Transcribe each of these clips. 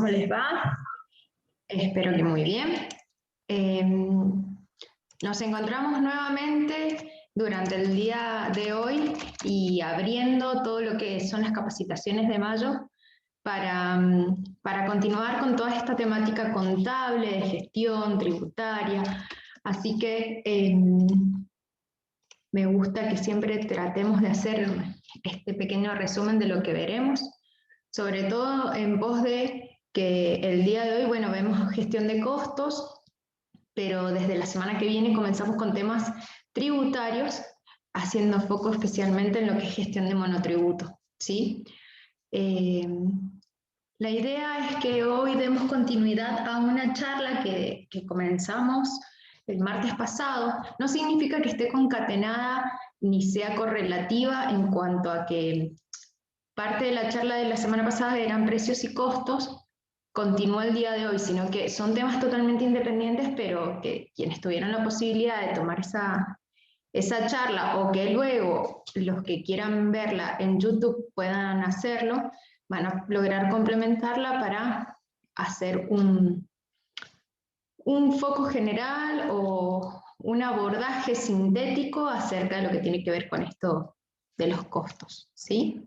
¿cómo les va? Espero que muy bien. Nos encontramos nuevamente durante el día de hoy y abriendo todo lo que son las capacitaciones de mayo para continuar con toda esta temática contable, de gestión, tributaria. Así que me gusta que siempre tratemos de hacer este pequeño resumen de lo que veremos, sobre todo en pos de que el día de hoy, bueno, vemos gestión de costos, pero desde la semana que viene comenzamos con temas tributarios, haciendo foco especialmente en lo que es gestión de monotributo, ¿sí? La idea es que hoy demos continuidad a una charla que comenzamos el martes pasado. No significa que esté concatenada ni sea correlativa en cuanto a que parte de la charla de la semana pasada eran precios y costos, continúa el día de hoy, sino que son temas totalmente independientes, pero que quienes tuvieron la posibilidad de tomar esa charla o que luego los que quieran verla en YouTube puedan hacerlo, van a lograr complementarla para hacer un foco general o un abordaje sintético acerca de lo que tiene que ver con esto de los costos, ¿sí?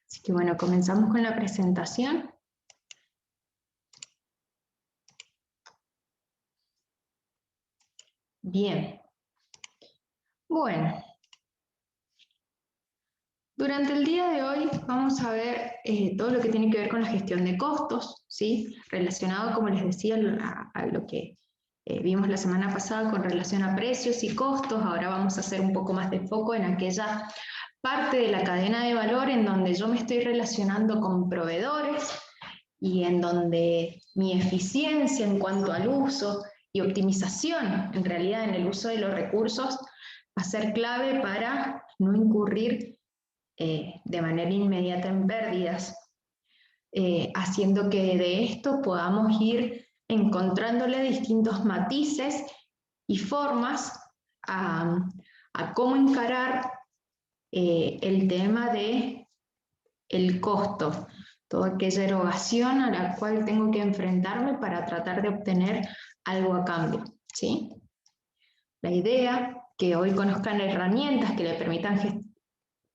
Así que bueno, comenzamos con la presentación. Bien. Bueno. Durante el día de hoy vamos a ver todo lo que tiene que ver con la gestión de costos, ¿sí? Relacionado, como les decía, a lo que vimos la semana pasada con relación a precios y costos. Ahora vamos a hacer un poco más de foco en aquella parte de la cadena de valor en donde yo me estoy relacionando con proveedores y en donde mi eficiencia en cuanto al uso y optimización, en realidad en el uso de los recursos, va a ser clave para no incurrir de manera inmediata en pérdidas, haciendo que de esto podamos ir encontrándole distintos matices y formas a cómo encarar el tema de el costo, toda aquella erogación a la cual tengo que enfrentarme para tratar de obtener algo a cambio, ¿sí? La idea que hoy conozcan herramientas que le permitan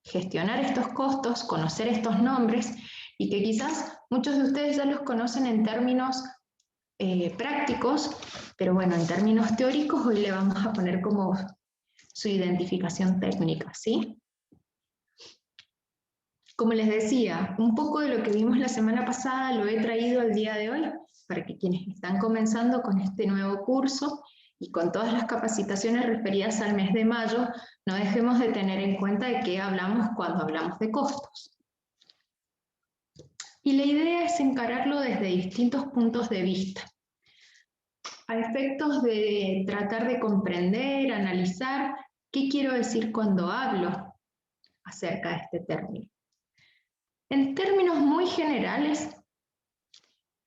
gestionar estos costos, conocer estos nombres y que quizás muchos de ustedes ya los conocen en términos prácticos, pero bueno, en términos teóricos hoy le vamos a poner como su identificación técnica, ¿sí? Como les decía, un poco de lo que vimos la semana pasada lo he traído al día de hoy para que quienes están comenzando con este nuevo curso y con todas las capacitaciones referidas al mes de mayo, no dejemos de tener en cuenta de qué hablamos cuando hablamos de costos. Y la idea es encararlo desde distintos puntos de vista, a efectos de tratar de comprender, analizar qué quiero decir cuando hablo acerca de este término. En términos muy generales,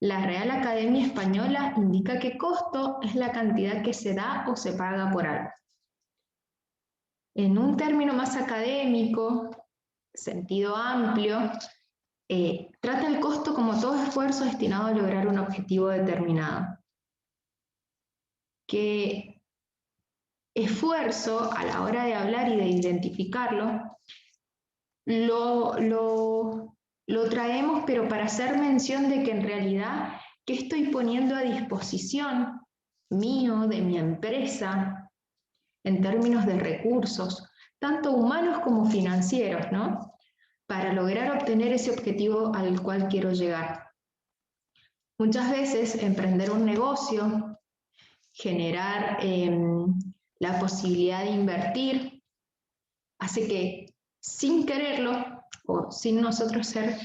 la Real Academia Española indica que costo es la cantidad que se da o se paga por algo. En un término más académico, sentido amplio, trata el costo como todo esfuerzo destinado a lograr un objetivo determinado. Que esfuerzo, a la hora de hablar y de identificarlo, lo traemos, pero para hacer mención de que en realidad, ¿qué estoy poniendo a disposición mío, de mi empresa, en términos de recursos, tanto humanos como financieros, ¿no? Para lograr obtener ese objetivo al cual quiero llegar? Muchas veces emprender un negocio, generar la posibilidad de invertir, hace que sin quererlo o sin nosotros ser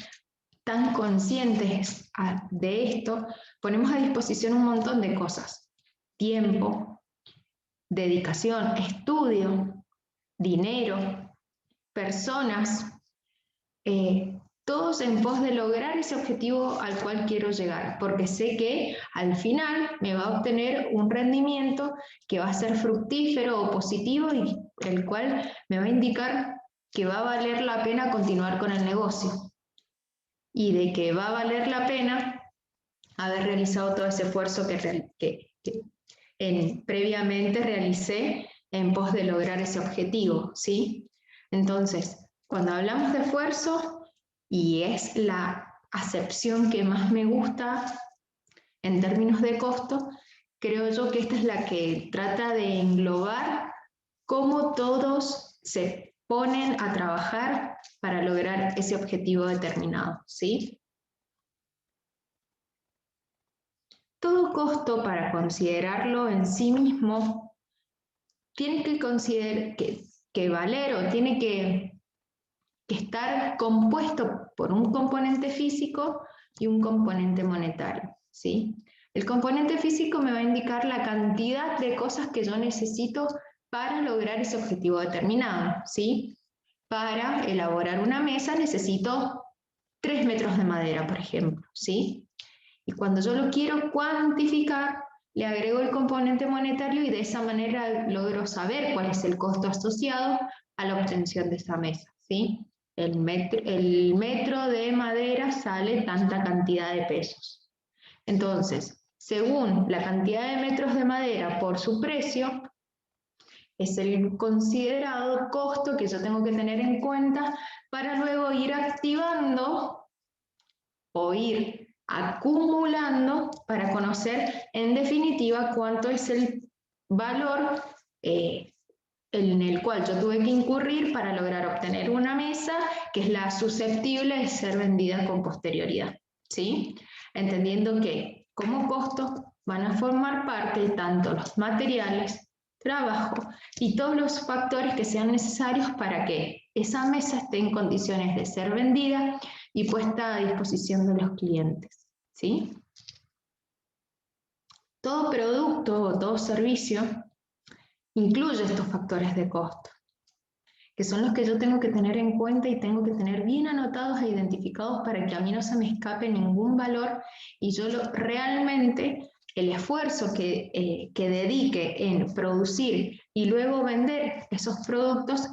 tan conscientes de esto, ponemos a disposición un montón de cosas: tiempo, dedicación, estudio, dinero, personas, todos en pos de lograr ese objetivo al cual quiero llegar, porque sé que al final me va a obtener un rendimiento que va a ser fructífero o positivo y el cual me va a indicar que va a valer la pena continuar con el negocio. Y de que va a valer la pena, haber realizado todo ese esfuerzo que previamente realicé en pos de lograr ese objetivo, ¿sí? Entonces, cuando hablamos de esfuerzo, y es la acepción que más me gusta en términos de costo, creo yo que esta es la que trata de englobar cómo todos se ponen a trabajar para lograr ese objetivo determinado, ¿sí? Todo costo, para considerarlo en sí mismo, tiene que valer o tiene que estar compuesto por un componente físico y un componente monetario, ¿sí? El componente físico me va a indicar la cantidad de cosas que yo necesito para lograr ese objetivo determinado, ¿sí? Para elaborar una mesa necesito 3 metros de madera, por ejemplo, ¿sí? Y cuando yo lo quiero cuantificar, le agrego el componente monetario y de esa manera logro saber cuál es el costo asociado a la obtención de esa mesa, ¿sí? El metro de madera sale tanta cantidad de pesos. Entonces, según la cantidad de metros de madera por su precio, es el considerado costo que yo tengo que tener en cuenta para luego ir activando o ir acumulando para conocer en definitiva cuánto es el valor en el cual yo tuve que incurrir para lograr obtener una mesa que es la susceptible de ser vendida con posterioridad, ¿sí? Entendiendo que como costos van a formar parte tanto los materiales, trabajo y todos los factores que sean necesarios para que esa mesa esté en condiciones de ser vendida y puesta a disposición de los clientes, ¿sí? Todo producto o todo servicio incluye estos factores de costo, que son los que yo tengo que tener en cuenta y tengo que tener bien anotados e identificados para que a mí no se me escape ningún valor y yo realmente el esfuerzo que dedique en producir y luego vender esos productos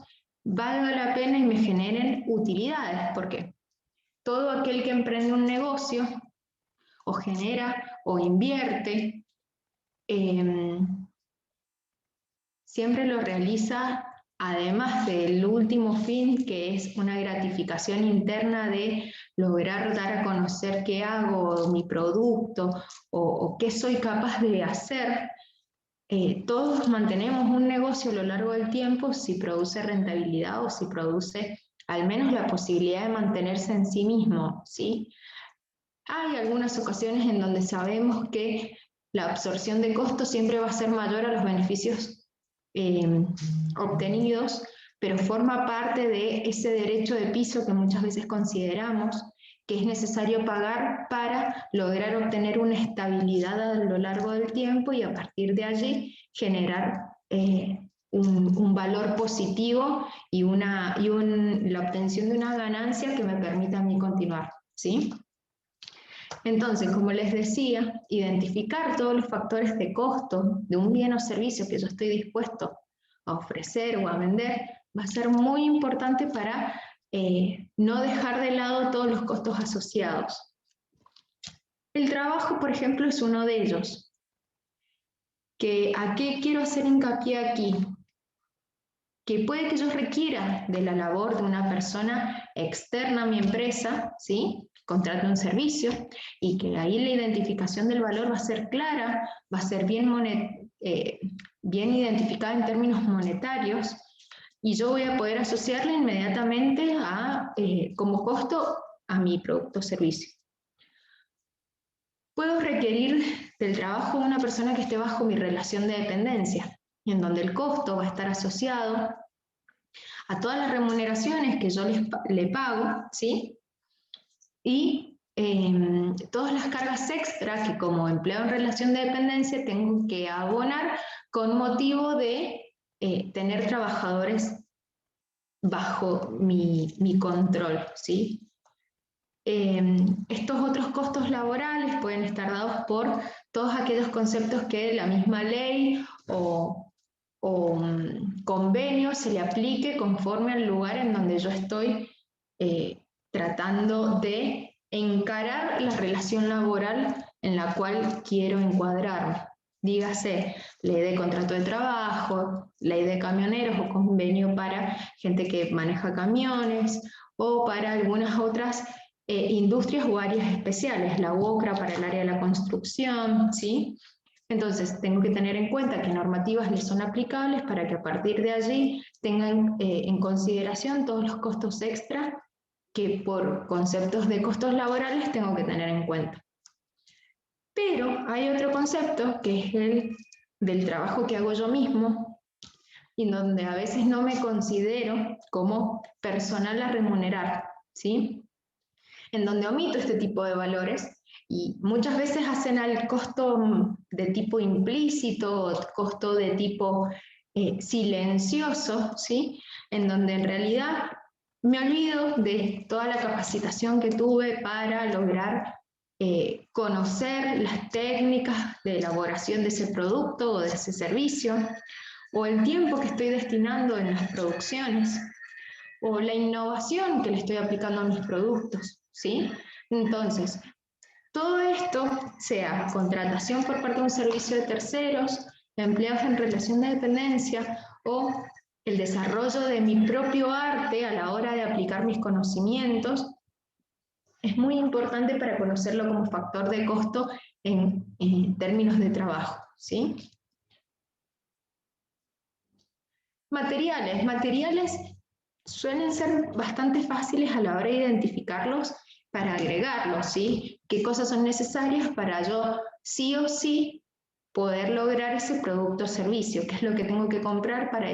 valga la pena y me generen utilidades, porque todo aquel que emprende un negocio o genera o invierte, siempre lo realiza además del último fin, que es una gratificación interna de lograr dar a conocer qué hago, mi producto o qué soy capaz de hacer. Todos mantenemos un negocio a lo largo del tiempo si produce rentabilidad o si produce al menos la posibilidad de mantenerse en sí mismo, ¿sí? Hay algunas ocasiones en donde sabemos que la absorción de costos siempre va a ser mayor a los beneficios obtenidos, pero forma parte de ese derecho de piso que muchas veces consideramos que es necesario pagar para lograr obtener una estabilidad a lo largo del tiempo y a partir de allí generar un valor positivo y la obtención de una ganancia que me permita a mí continuar, ¿sí? Entonces, como les decía, identificar todos los factores de costo de un bien o servicio que yo estoy dispuesto a ofrecer o a vender va a ser muy importante para no dejar de lado todos los costos asociados. El trabajo, por ejemplo, es uno de ellos. ¿A qué quiero hacer hincapié aquí? Que puede que yo requiera de la labor de una persona externa a mi empresa, ¿sí? Contrate un servicio y que ahí la identificación del valor va a ser clara, va a ser bien identificada en términos monetarios y yo voy a poder asociarla inmediatamente como costo a mi producto o servicio. Puedo requerir del trabajo de una persona que esté bajo mi relación de dependencia, en donde el costo va a estar asociado a todas las remuneraciones que yo le pago, ¿sí? Y todas las cargas extra que como empleado en relación de dependencia tengo que abonar con motivo de tener trabajadores bajo mi control, ¿sí? Estos otros costos laborales pueden estar dados por todos aquellos conceptos que la misma ley o convenio se le aplique conforme al lugar en donde yo estoy tratando de encarar la relación laboral en la cual quiero encuadrarme. Dígase, ley de contrato de trabajo, ley de camioneros o convenio para gente que maneja camiones, o para algunas otras industrias o áreas especiales, la UOCRA para el área de la construcción, ¿sí? Entonces, tengo que tener en cuenta qué normativas les son aplicables para que a partir de allí tengan en consideración todos los costos extra que por conceptos de costos laborales tengo que tener en cuenta. Pero hay otro concepto que es el del trabajo que hago yo mismo, y donde a veces no me considero como personal a remunerar, ¿sí? En donde omito este tipo de valores y muchas veces hacen al costo de tipo implícito, costo de tipo silencioso, ¿sí? En donde en realidad me olvido de toda la capacitación que tuve para lograr conocer las técnicas de elaboración de ese producto o de ese servicio, o el tiempo que estoy destinando en las producciones, o la innovación que le estoy aplicando a mis productos, ¿sí? Entonces, todo esto, sea contratación por parte de un servicio de terceros, empleados en relación de dependencia o el desarrollo de mi propio arte a la hora de aplicar mis conocimientos, es muy importante para conocerlo como factor de costo en términos de trabajo, ¿sí? Materiales suelen ser bastante fáciles a la hora de identificarlos para agregarlos, ¿sí? ¿Qué cosas son necesarias para yo sí o sí poder lograr ese producto o servicio? ¿Qué es lo que tengo que comprar para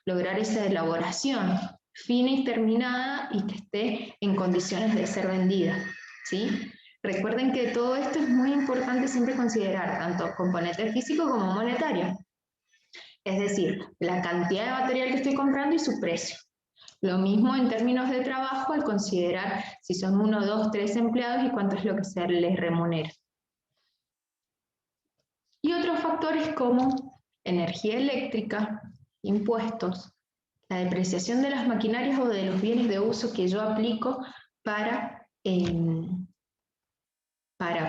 lograr esa elaboración fina y terminada y que esté en condiciones de ser vendida, ¿sí? Recuerden que todo esto es muy importante siempre considerar, tanto componente físico como monetario. Es decir, la cantidad de material que estoy comprando y su precio. Lo mismo en términos de trabajo al considerar si son 1, 2, 3 empleados y cuánto es lo que se les remunera. Y otros factores como energía eléctrica, impuestos, la depreciación de las maquinarias o de los bienes de uso que yo aplico para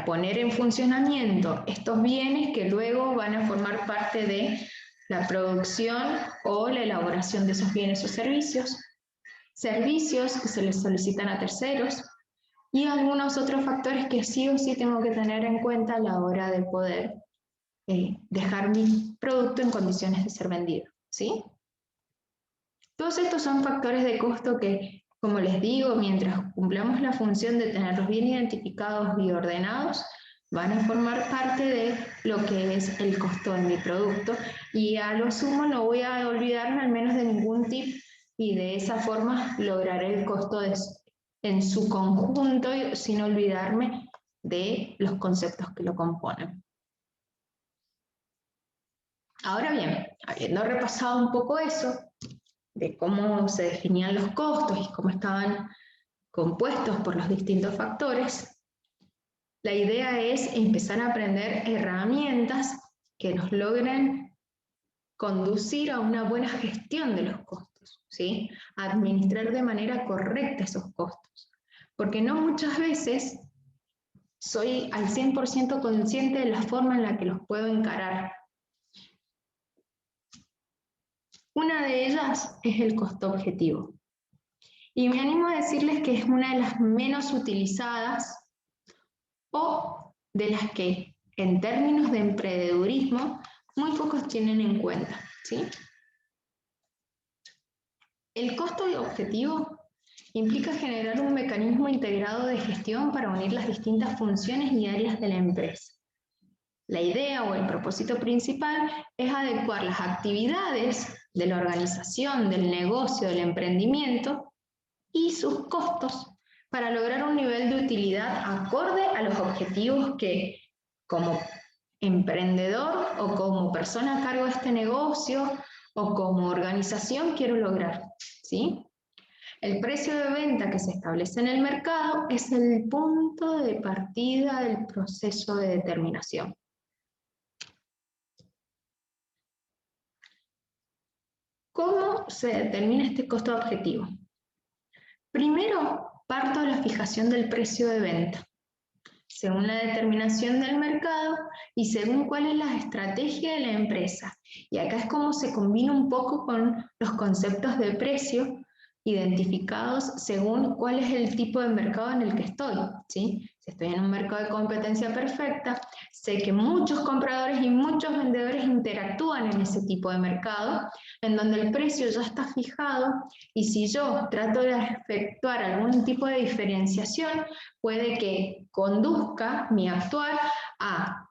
poner en funcionamiento estos bienes que luego van a formar parte de la producción o la elaboración de esos bienes o servicios que se les solicitan a terceros y algunos otros factores que sí o sí tengo que tener en cuenta a la hora de poder dejar mi producto en condiciones de ser vendido, ¿sí? Todos estos son factores de costo que, como les digo, mientras cumplamos la función de tenerlos bien identificados y ordenados, van a formar parte de lo que es el costo de mi producto y a lo sumo no voy a olvidarme al menos de ningún tip y de esa forma lograré el costo en su conjunto sin olvidarme de los conceptos que lo componen. Ahora bien, habiendo repasado un poco eso, de cómo se definían los costos y cómo estaban compuestos por los distintos factores, la idea es empezar a aprender herramientas que nos logren conducir a una buena gestión de los costos, ¿sí? Administrar de manera correcta esos costos, porque no muchas veces soy al 100% consciente de la forma en la que los puedo encarar. Una de ellas es el costo objetivo. Y me animo a decirles que es una de las menos utilizadas o de las que en términos de emprendedurismo muy pocos tienen en cuenta, ¿sí? El costo objetivo implica generar un mecanismo integrado de gestión para unir las distintas funciones y áreas de la empresa. La idea o el propósito principal es adecuar las actividades de la organización, del negocio, del emprendimiento y sus costos para lograr un nivel de utilidad acorde a los objetivos que como emprendedor o como persona a cargo de este negocio o como organización quiero lograr, ¿sí? El precio de venta que se establece en el mercado es el punto de partida del proceso de determinación. ¿Cómo se determina este costo objetivo? Primero, parto de la fijación del precio de venta, según la determinación del mercado y según cuál es la estrategia de la empresa. Y acá es como se combina un poco con los conceptos de precio identificados según cuál es el tipo de mercado en el que estoy, ¿sí? Si estoy en un mercado de competencia perfecta, sé que muchos compradores y muchos vendedores interactúan en ese tipo de mercado, en donde el precio ya está fijado, y si yo trato de efectuar algún tipo de diferenciación, puede que conduzca mi actuar a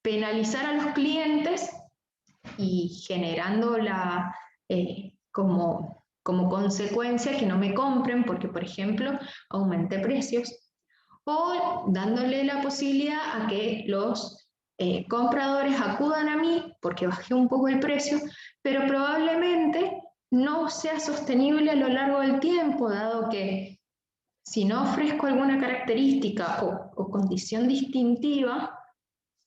penalizar a los clientes y generando como consecuencia que no me compren porque, por ejemplo, aumenté precios, o dándole la posibilidad a que los compradores acudan a mí porque bajé un poco el precio, pero probablemente no sea sostenible a lo largo del tiempo, dado que si no ofrezco alguna característica o condición distintiva,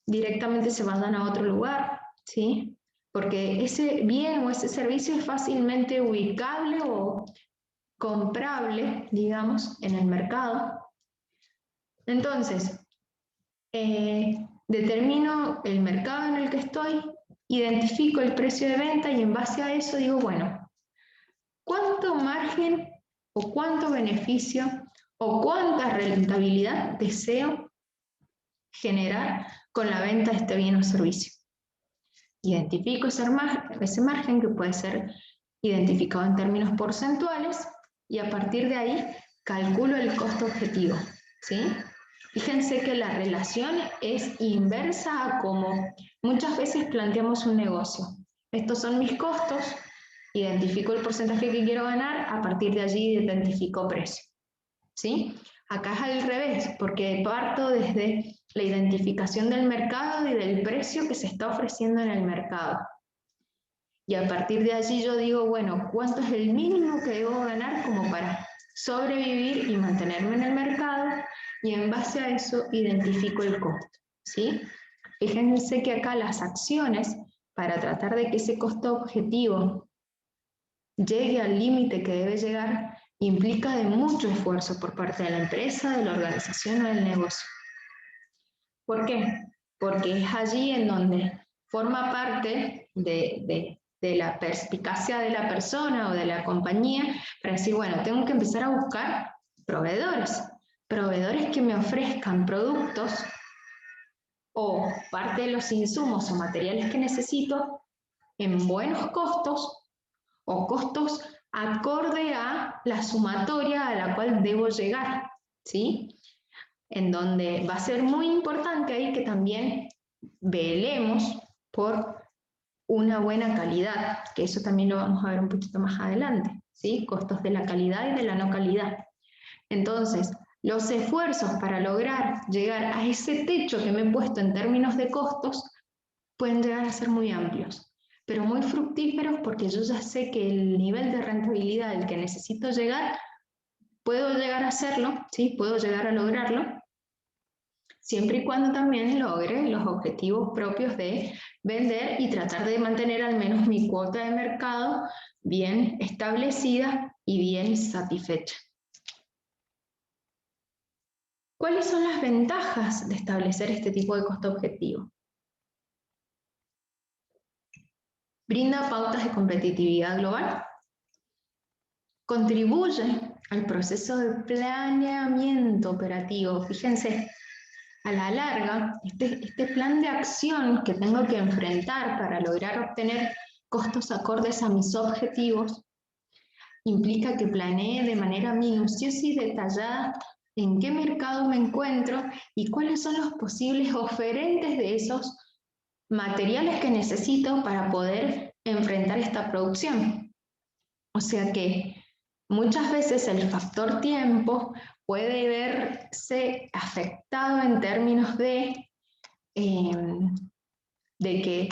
directamente se vayan a otro lugar, ¿sí? Porque ese bien o ese servicio es fácilmente ubicable o comprable, digamos, en el mercado. Entonces, determino el mercado en el que estoy, identifico el precio de venta y en base a eso digo, bueno, ¿cuánto margen o cuánto beneficio o cuánta rentabilidad deseo generar con la venta de este bien o servicio? Identifico ese margen que puede ser identificado en términos porcentuales y a partir de ahí calculo el costo objetivo, ¿sí? Fíjense que la relación es inversa a como muchas veces planteamos un negocio. Estos son mis costos, identifico el porcentaje que quiero ganar, a partir de allí identifico precio, ¿sí? Acá es al revés, porque parto desde la identificación del mercado y del precio que se está ofreciendo en el mercado. Y a partir de allí yo digo, bueno, ¿cuánto es el mínimo que debo ganar como para sobrevivir y mantenerme en el mercado? Y en base a eso identifico el costo, ¿sí? Fíjense que acá las acciones, para tratar de que ese costo objetivo llegue al límite que debe llegar, implica de mucho esfuerzo por parte de la empresa, de la organización o del negocio. ¿Por qué? Porque es allí en donde forma parte de la perspicacia de la persona o de la compañía para decir, bueno, tengo que empezar a buscar proveedores que me ofrezcan productos o parte de los insumos o materiales que necesito en buenos costos o costos acorde a la sumatoria a la cual debo llegar, ¿sí? En donde va a ser muy importante ahí que también velemos por una buena calidad, que eso también lo vamos a ver un poquito más adelante, ¿sí? Costos de la calidad y de la no calidad. Entonces, los esfuerzos para lograr llegar a ese techo que me he puesto en términos de costos pueden llegar a ser muy amplios, pero muy fructíferos porque yo ya sé que el nivel de rentabilidad al que necesito llegar, puedo llegar a hacerlo, ¿sí? Puedo llegar a lograrlo, siempre y cuando también logre los objetivos propios de vender y tratar de mantener al menos mi cuota de mercado bien establecida y bien satisfecha. ¿Cuáles son las ventajas de establecer este tipo de costo objetivo? Brinda pautas de competitividad global, contribuye al proceso de planeamiento operativo. Fíjense, a la larga, este plan de acción que tengo que enfrentar para lograr obtener costos acordes a mis objetivos, implica que planee de manera minuciosa y detallada en qué mercado me encuentro y cuáles son los posibles oferentes de esos materiales que necesito para poder enfrentar esta producción. O sea que muchas veces el factor tiempo puede verse afectado en términos de que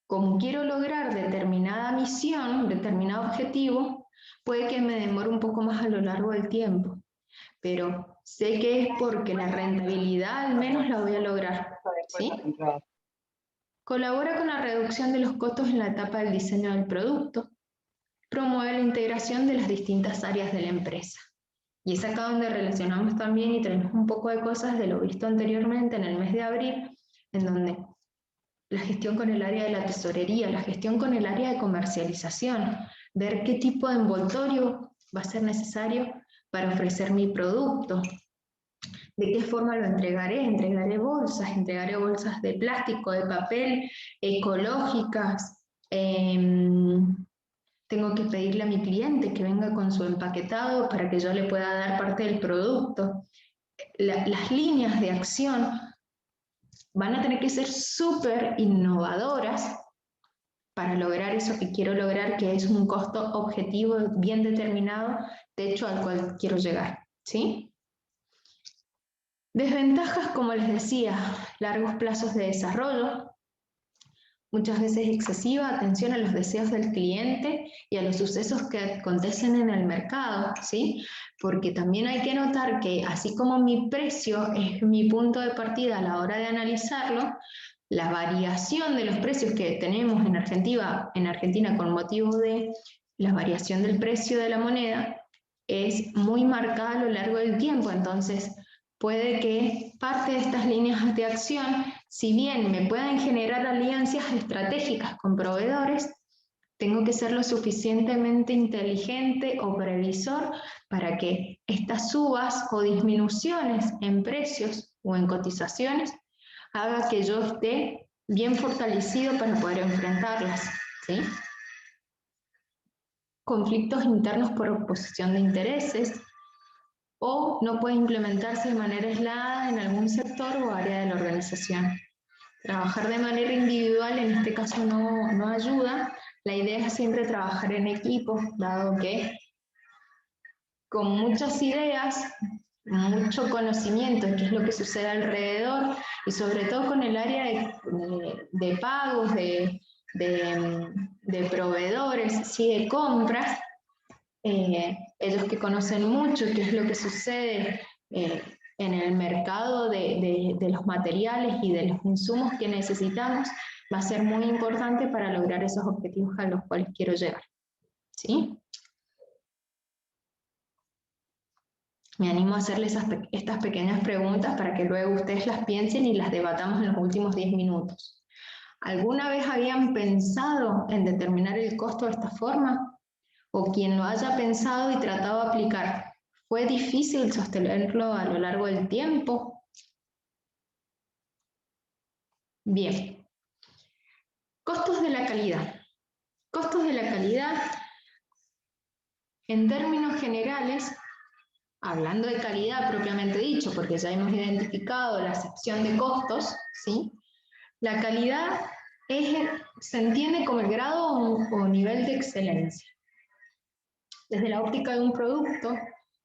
como quiero lograr determinada misión, determinado objetivo, puede que me demore un poco más a lo largo del tiempo, pero sé que es porque la rentabilidad al menos la voy a lograr, ¿sí? Colabora con la reducción de los costos en la etapa del diseño del producto. Promueve la integración de las distintas áreas de la empresa. Y es acá donde relacionamos también y tenemos un poco de cosas de lo visto anteriormente en el mes de abril, en donde la gestión con el área de la tesorería, la gestión con el área de comercialización, ver qué tipo de envoltorio va a ser necesario para ofrecer mi producto, de qué forma lo entregaré, entregaré bolsas de plástico, de papel, ecológicas, tengo que pedirle a mi cliente que venga con su empaquetado para que yo le pueda dar parte del producto. Las líneas de acción van a tener que ser súper innovadoras para lograr eso que quiero lograr, que es un costo objetivo bien determinado, techo al cual quiero llegar, ¿sí? Desventajas, como les decía, largos plazos de desarrollo, muchas veces excesiva atención a los deseos del cliente y a los sucesos que acontecen en el mercado, ¿sí? Porque también hay que notar que así como mi precio es mi punto de partida a la hora de analizarlo, la variación de los precios que tenemos en Argentina con motivo de la variación del precio de la moneda es muy marcada a lo largo del tiempo, entonces puede que parte de estas líneas de acción, si bien me pueden generar alianzas estratégicas con proveedores, tengo que ser lo suficientemente inteligente o previsor para que estas subas o disminuciones en precios o en cotizaciones haga que yo esté bien fortalecido para poder enfrentarlas, ¿sí? Conflictos internos por oposición de intereses, o no puede implementarse de manera aislada en algún sector o área de la organización. Trabajar de manera individual en este caso no ayuda. La idea es siempre trabajar en equipo, dado que con muchas ideas, mucho conocimiento de qué es lo que sucede alrededor y sobre todo con el área de pagos, de proveedores, ¿sí? De compras, ellos que conocen mucho qué es lo que sucede en el mercado de los materiales y de los insumos que necesitamos, va a ser muy importante para lograr esos objetivos a los cuales quiero llegar, ¿sí? Me animo a hacerles estas pequeñas preguntas para que luego ustedes las piensen y las debatamos en los últimos 10 minutos. ¿Alguna vez habían pensado en determinar el costo de esta forma? O quien lo haya pensado y tratado de aplicar, ¿fue difícil sostenerlo a lo largo del tiempo? Bien. Costos de la calidad. Costos de la calidad, en términos generales, hablando de calidad propiamente dicho, porque ya hemos identificado la sección de costos, ¿sí? La calidad se entiende como el grado o nivel de excelencia. Desde la óptica de un producto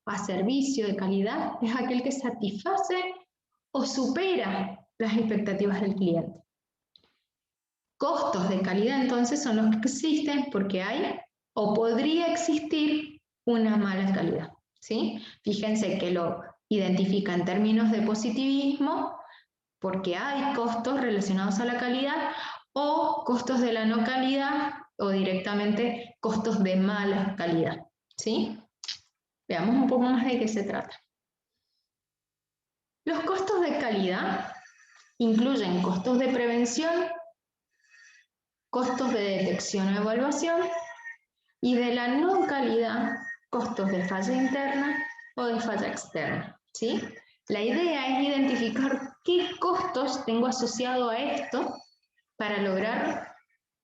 a servicio de calidad, es aquel que satisface o supera las expectativas del cliente. Costos de calidad entonces son los que existen porque hay o podría existir una mala calidad, ¿sí? Fíjense que lo identifica en términos de positivismo porque hay costos relacionados a la calidad o costos de la no calidad o directamente costos de mala calidad, ¿sí? Veamos un poco más de qué se trata. Los costos de calidad incluyen costos de prevención, costos de detección o evaluación, y de la no calidad, costos de falla interna o de falla externa, ¿sí? La idea es identificar qué costos tengo asociado a esto para lograr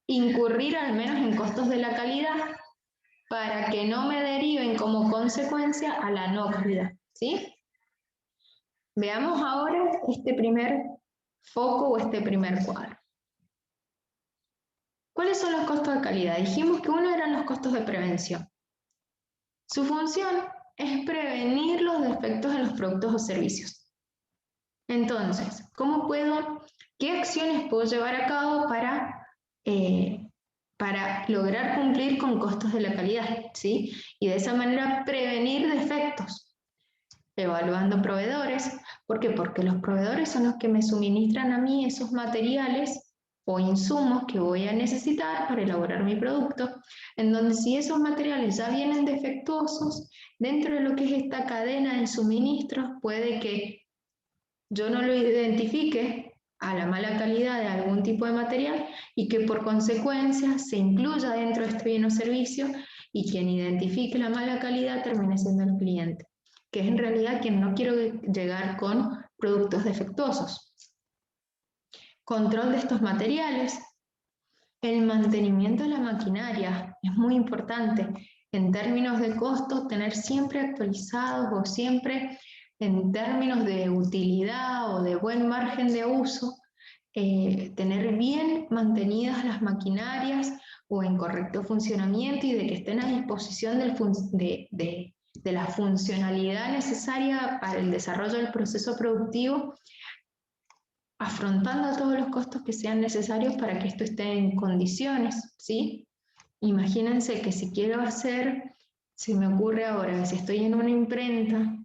incurrir al menos en costos de la calidad para que no me deriven como consecuencia a la no calidad, ¿sí? Veamos ahora este primer foco o este primer cuadro. ¿Cuáles son los costos de calidad? Dijimos que uno eran los costos de prevención. Su función es prevenir los defectos en los productos o servicios. Entonces, qué acciones puedo llevar a cabo para lograr cumplir con costos de la calidad, ¿sí? Y de esa manera prevenir defectos, evaluando proveedores. ¿Por qué? Porque los proveedores son los que me suministran a mí esos materiales o insumos que voy a necesitar para elaborar mi producto, en donde si esos materiales ya vienen defectuosos, dentro de lo que es esta cadena de suministros, puede que yo no lo identifique a la mala calidad de algún tipo de material y que por consecuencia se incluya dentro de este bien o servicio y quien identifique la mala calidad termine siendo el cliente, que es en realidad quien no quiero llegar con productos defectuosos. Control de estos materiales. El mantenimiento de la maquinaria es muy importante. En términos de costos, tener siempre actualizados o siempre en términos de utilidad o de buen margen de uso, tener bien mantenidas las maquinarias o en correcto funcionamiento y de que estén a disposición de la funcionalidad necesaria para el desarrollo del proceso productivo, afrontando todos los costos que sean necesarios para que esto esté en condiciones, ¿sí? Imagínense que si quiero hacer, se me ocurre ahora, si estoy en una imprenta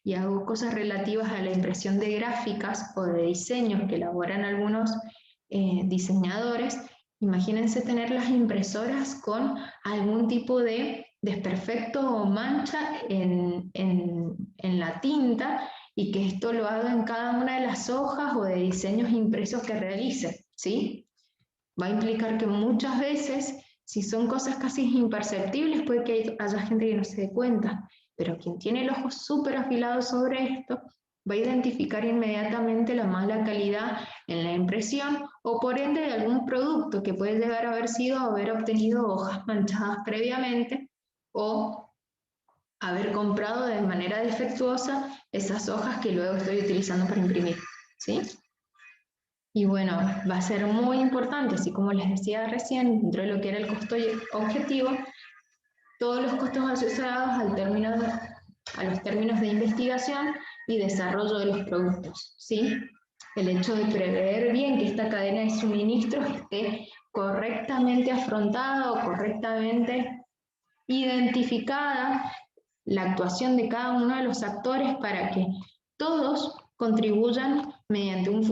y hago cosas relativas a la impresión de gráficas o de diseños que elaboran algunos diseñadores, imagínense tener las impresoras con algún tipo de desperfecto o mancha en la tinta y que esto lo haga en cada una de las hojas o de diseños impresos que realice, ¿sí? Va a implicar que muchas veces, si son cosas casi imperceptibles, puede que haya gente que no se dé cuenta, pero quien tiene el ojo súper afilado sobre esto, va a identificar inmediatamente la mala calidad en la impresión o por ende de algún producto que puede llegar a haber obtenido hojas manchadas previamente o haber comprado de manera defectuosa esas hojas que luego estoy utilizando para imprimir, ¿sí? Y bueno, va a ser muy importante, así como les decía recién, dentro de lo que era el costo objetivo, todos los costos asociados a los términos de investigación y desarrollo de los productos, ¿sí? El hecho de prever bien que esta cadena de suministros esté correctamente afrontada o correctamente identificada, la actuación de cada uno de los actores para que todos contribuyan mediante un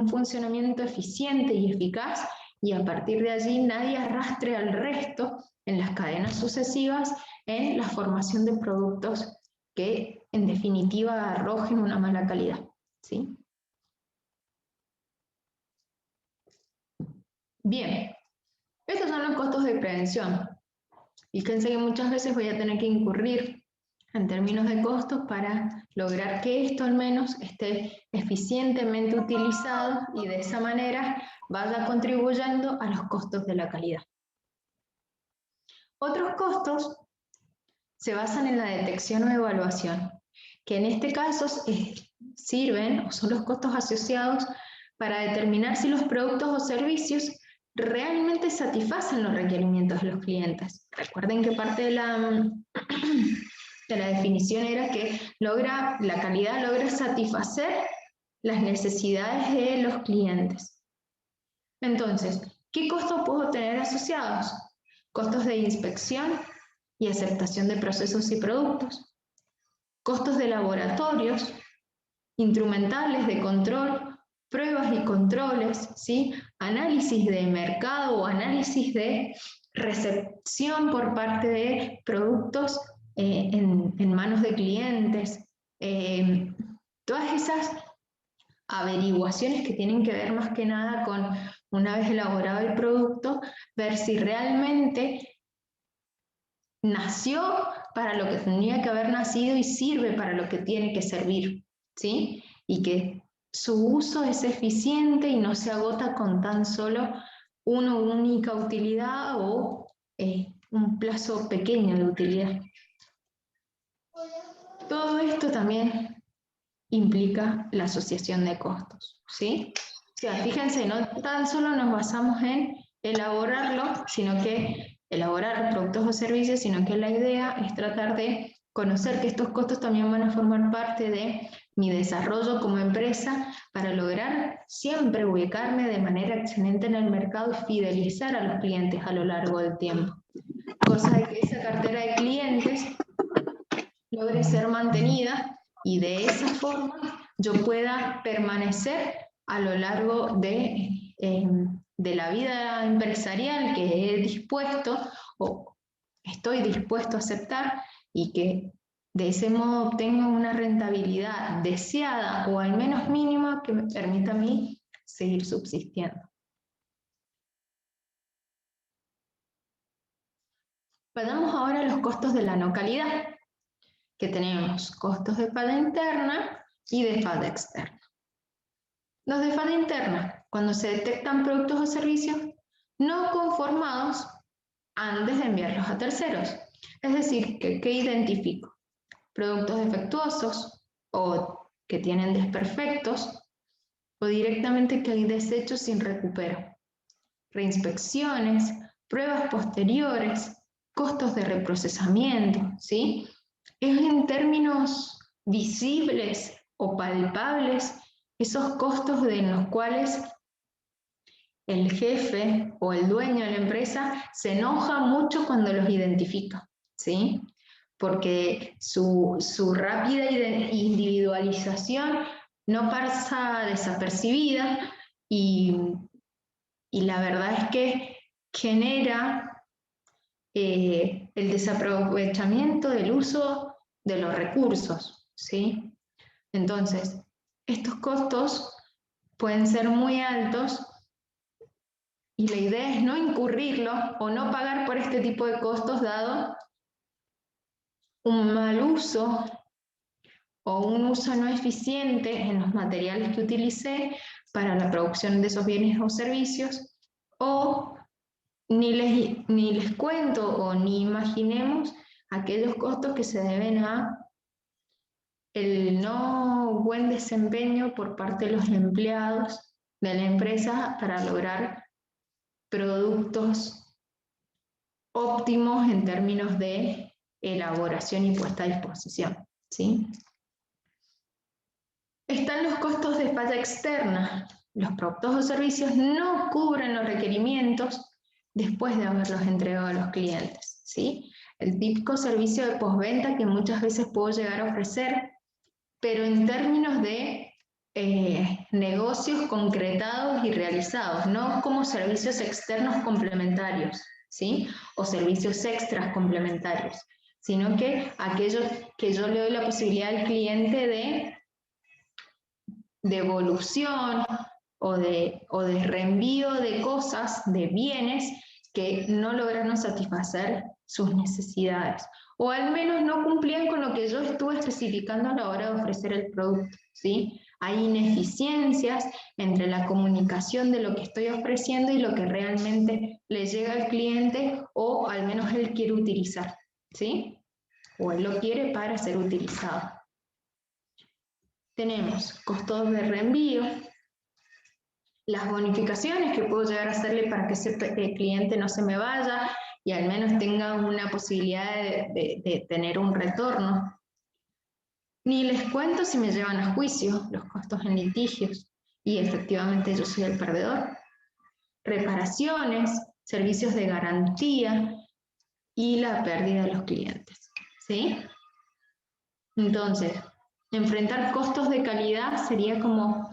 funcionamiento eficiente y eficaz y a partir de allí nadie arrastre al resto en las cadenas sucesivas en la formación de productos que en definitiva arrojen una mala calidad, ¿sí? Bien, estos son los costos de prevención. Fíjense que muchas veces voy a tener que incurrir en términos de costos para lograr que esto al menos esté eficientemente utilizado y de esa manera vaya contribuyendo a los costos de la calidad. Otros costos se basan en la detección o evaluación, que en este caso sirven o son los costos asociados para determinar si los productos o servicios realmente satisfacen los requerimientos de los clientes. Recuerden que parte de la definición era que la calidad logra satisfacer las necesidades de los clientes. Entonces, ¿qué costos puedo tener asociados? Costos de inspección y aceptación de procesos y productos, costos de laboratorios, instrumentales de control, pruebas y controles, ¿sí? Análisis de mercado o análisis de recepción por parte de productos en manos de clientes, todas esas averiguaciones que tienen que ver más que nada con, una vez elaborado el producto, ver si realmente nació para lo que tendría que haber nacido y sirve para lo que tiene que servir, ¿sí? Y que su uso es eficiente y no se agota con tan solo una única utilidad o un plazo pequeño de utilidad. Todo esto también implica la asociación de costos, ¿sí? O sea, fíjense, no tan solo nos basamos en elaborarlo, sino que elaborar productos o servicios, sino que la idea es tratar de conocer que estos costos también van a formar parte de mi desarrollo como empresa para lograr siempre ubicarme de manera excelente en el mercado y fidelizar a los clientes a lo largo del tiempo. Cosa de que esa cartera de clientes logre ser mantenida y de esa forma yo pueda permanecer a lo largo de de la vida empresarial que he dispuesto o estoy dispuesto a aceptar y que de ese modo obtenga una rentabilidad deseada o al menos mínima que me permita a mí seguir subsistiendo. Vayamos ahora a los costos de la no calidad, que tenemos costos de falla interna y de falla externa. Los de falla interna, cuando se detectan productos o servicios no conformados antes de enviarlos a terceros. Es decir, ¿qué identifico? Productos defectuosos o que tienen desperfectos o directamente que hay desechos sin recupero. Reinspecciones, pruebas posteriores, costos de reprocesamiento, ¿sí? Es en términos visibles o palpables esos costos de los cuales el jefe o el dueño de la empresa se enoja mucho cuando los identifica, ¿sí? Porque su rápida individualización no pasa desapercibida y la verdad es que genera el desaprovechamiento del uso de los recursos, ¿sí? Entonces, estos costos pueden ser muy altos y la idea es no incurrirlo o no pagar por este tipo de costos dado un mal uso o un uso no eficiente en los materiales que utilicé para la producción de esos bienes o servicios, o ni les cuento o ni imaginemos aquellos costos que se deben a el no buen desempeño por parte de los empleados de la empresa para lograr productos óptimos en términos de elaboración y puesta a disposición, ¿sí? Están los costos de falla externa. Los productos o servicios no cubren los requerimientos después de haberlos entregado a los clientes, ¿sí? El típico servicio de postventa que muchas veces puedo llegar a ofrecer, pero en términos de negocios concretados y realizados, no como servicios externos complementarios, ¿sí? O servicios extras complementarios, sino que aquellos que yo le doy la posibilidad al cliente de devolución o de reenvío de cosas, de bienes que no lograron satisfacer sus necesidades o al menos no cumplían con lo que yo estuve especificando a la hora de ofrecer el producto, ¿sí? Hay ineficiencias entre la comunicación de lo que estoy ofreciendo y lo que realmente le llega al cliente o al menos él quiere utilizar, ¿sí? O él lo quiere para ser utilizado. Tenemos costos de reenvío, las bonificaciones que puedo llegar a hacerle para que ese cliente no se me vaya y al menos tenga una posibilidad de tener un retorno. Ni les cuento si me llevan a juicio, los costos en litigios, y efectivamente yo soy el perdedor. Reparaciones, servicios de garantía y la pérdida de los clientes, ¿sí? Entonces, enfrentar costos de calidad sería como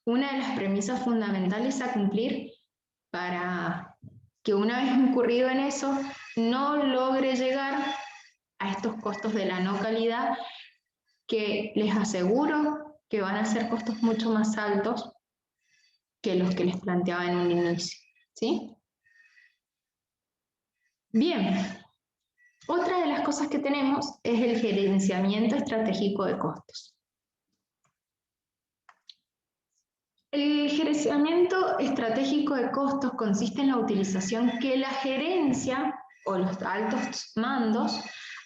una de las premisas fundamentales a cumplir para que una vez incurrido en eso, no logre llegar a estos costos de la no calidad que les aseguro que van a ser costos mucho más altos que los que les planteaba en un inicio, ¿sí? Bien, otra de las cosas que tenemos es el gerenciamiento estratégico de costos. El gerenciamiento estratégico de costos consiste en la utilización que la gerencia o los altos mandos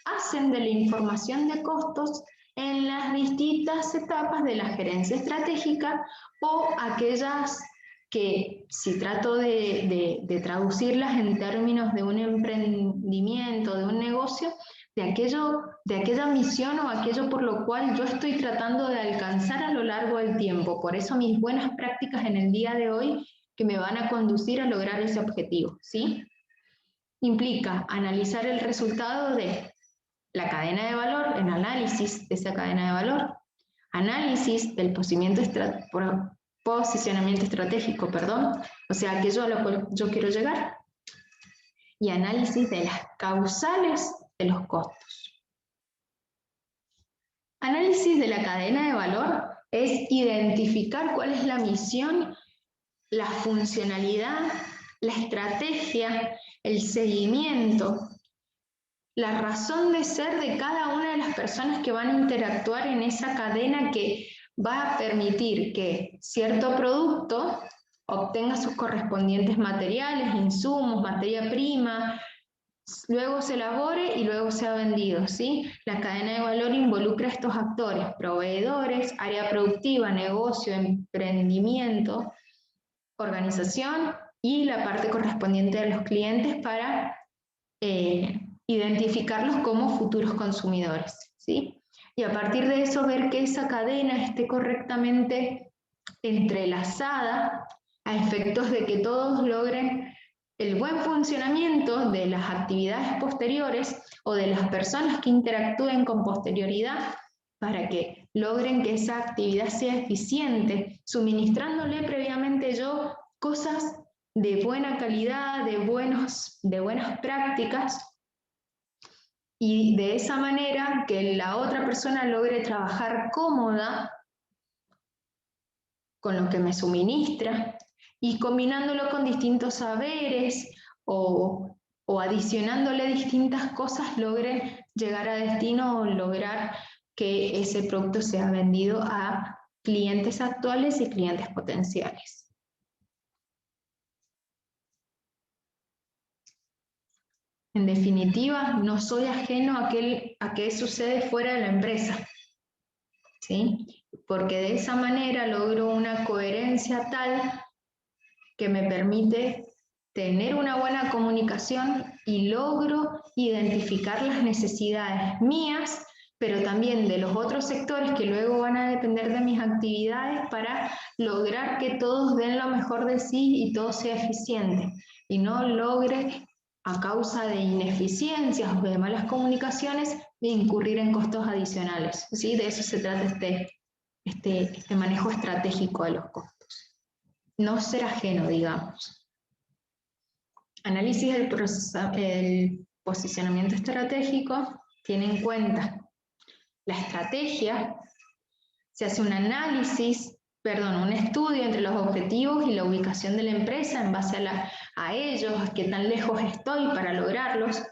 hacen de la información de costos en las distintas etapas de la gerencia estratégica o aquellas que, si trato de traducirlas en términos de un emprendimiento, de un negocio, de aquella misión o aquello por lo cual yo estoy tratando de alcanzar a lo largo del tiempo. Por eso mis buenas prácticas en el día de hoy que me van a conducir a lograr ese objetivo, ¿sí? Implica analizar el resultado de la cadena de valor, el análisis de esa cadena de valor, análisis del posicionamiento estratégico, perdón, o sea, aquello a lo cual yo quiero llegar, y análisis de las causales de los costos. Análisis de la cadena de valor es identificar cuál es la misión, la funcionalidad, la estrategia, el seguimiento, la razón de ser de cada una de las personas que van a interactuar en esa cadena que va a permitir que cierto producto obtenga sus correspondientes materiales, insumos, materia prima, luego se elabore y luego sea vendido, ¿sí? La cadena de valor involucra a estos actores, proveedores, área productiva, negocio, emprendimiento, organización y la parte correspondiente de los clientes para identificarlos como futuros consumidores, ¿sí? Y a partir de eso ver que esa cadena esté correctamente entrelazada a efectos de que todos logren el buen funcionamiento de las actividades posteriores o de las personas que interactúen con posterioridad para que logren que esa actividad sea eficiente, suministrándole previamente yo cosas de buena calidad, de buenas prácticas, y de esa manera que la otra persona logre trabajar cómoda con lo que me suministra y combinándolo con distintos saberes o adicionándole distintas cosas logre llegar a destino o lograr que ese producto sea vendido a clientes actuales y clientes potenciales. En definitiva, no soy ajeno a qué sucede fuera de la empresa, ¿sí? Porque de esa manera logro una coherencia tal que me permite tener una buena comunicación y logro identificar las necesidades mías, pero también de los otros sectores que luego van a depender de mis actividades para lograr que todos den lo mejor de sí y todo sea eficiente y no logre a causa de ineficiencias o de malas comunicaciones, de incurrir en costos adicionales, ¿sí? De eso se trata este manejo estratégico de los costos. No ser ajeno, digamos. Análisis del posicionamiento estratégico tiene en cuenta la estrategia, se hace un un estudio entre los objetivos y la ubicación de la empresa en base a ellos, qué tan lejos estoy para lograrlos.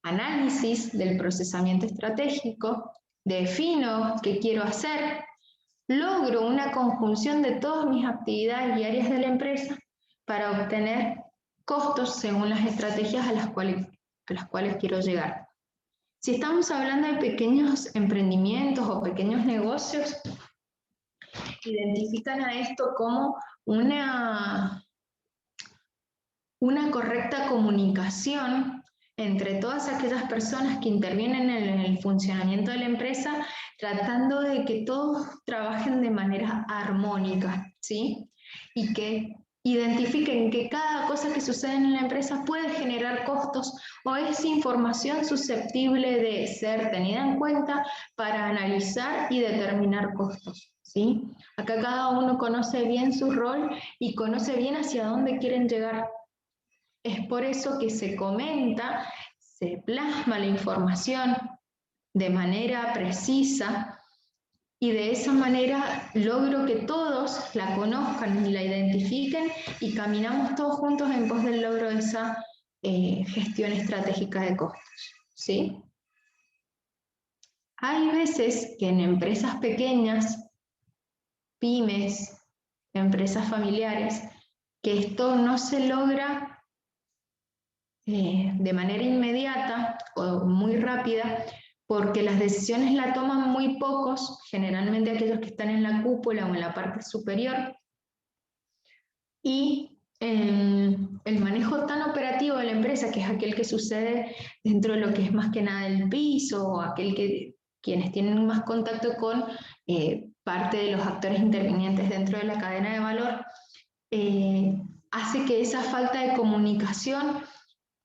Análisis del procesamiento estratégico, defino qué quiero hacer, logro una conjunción de todas mis actividades y áreas de la empresa para obtener costos según las estrategias a las cuales quiero llegar. Si estamos hablando de pequeños emprendimientos o pequeños negocios, identifican a esto como una correcta comunicación entre todas aquellas personas que intervienen en el funcionamiento de la empresa, tratando de que todos trabajen de manera armónica, ¿sí? Y que identifiquen que cada cosa que sucede en la empresa puede generar costos o es información susceptible de ser tenida en cuenta para analizar y determinar costos, ¿sí? Acá cada uno conoce bien su rol y conoce bien hacia dónde quieren llegar. Es por eso que se comenta, se plasma la información de manera precisa y de esa manera logro que todos la conozcan y la identifiquen y caminamos todos juntos en pos del logro de esa gestión estratégica de costos, ¿sí? Hay veces que en empresas pequeñas, pymes, empresas familiares, que esto no se logra de manera inmediata o muy rápida, porque las decisiones la toman muy pocos, generalmente aquellos que están en la cúpula o en la parte superior, y el manejo tan operativo de la empresa, que es aquel que sucede dentro de lo que es más que nada el piso, o quienes tienen más contacto con parte de los actores intervinientes dentro de la cadena de valor, hace que esa falta de comunicación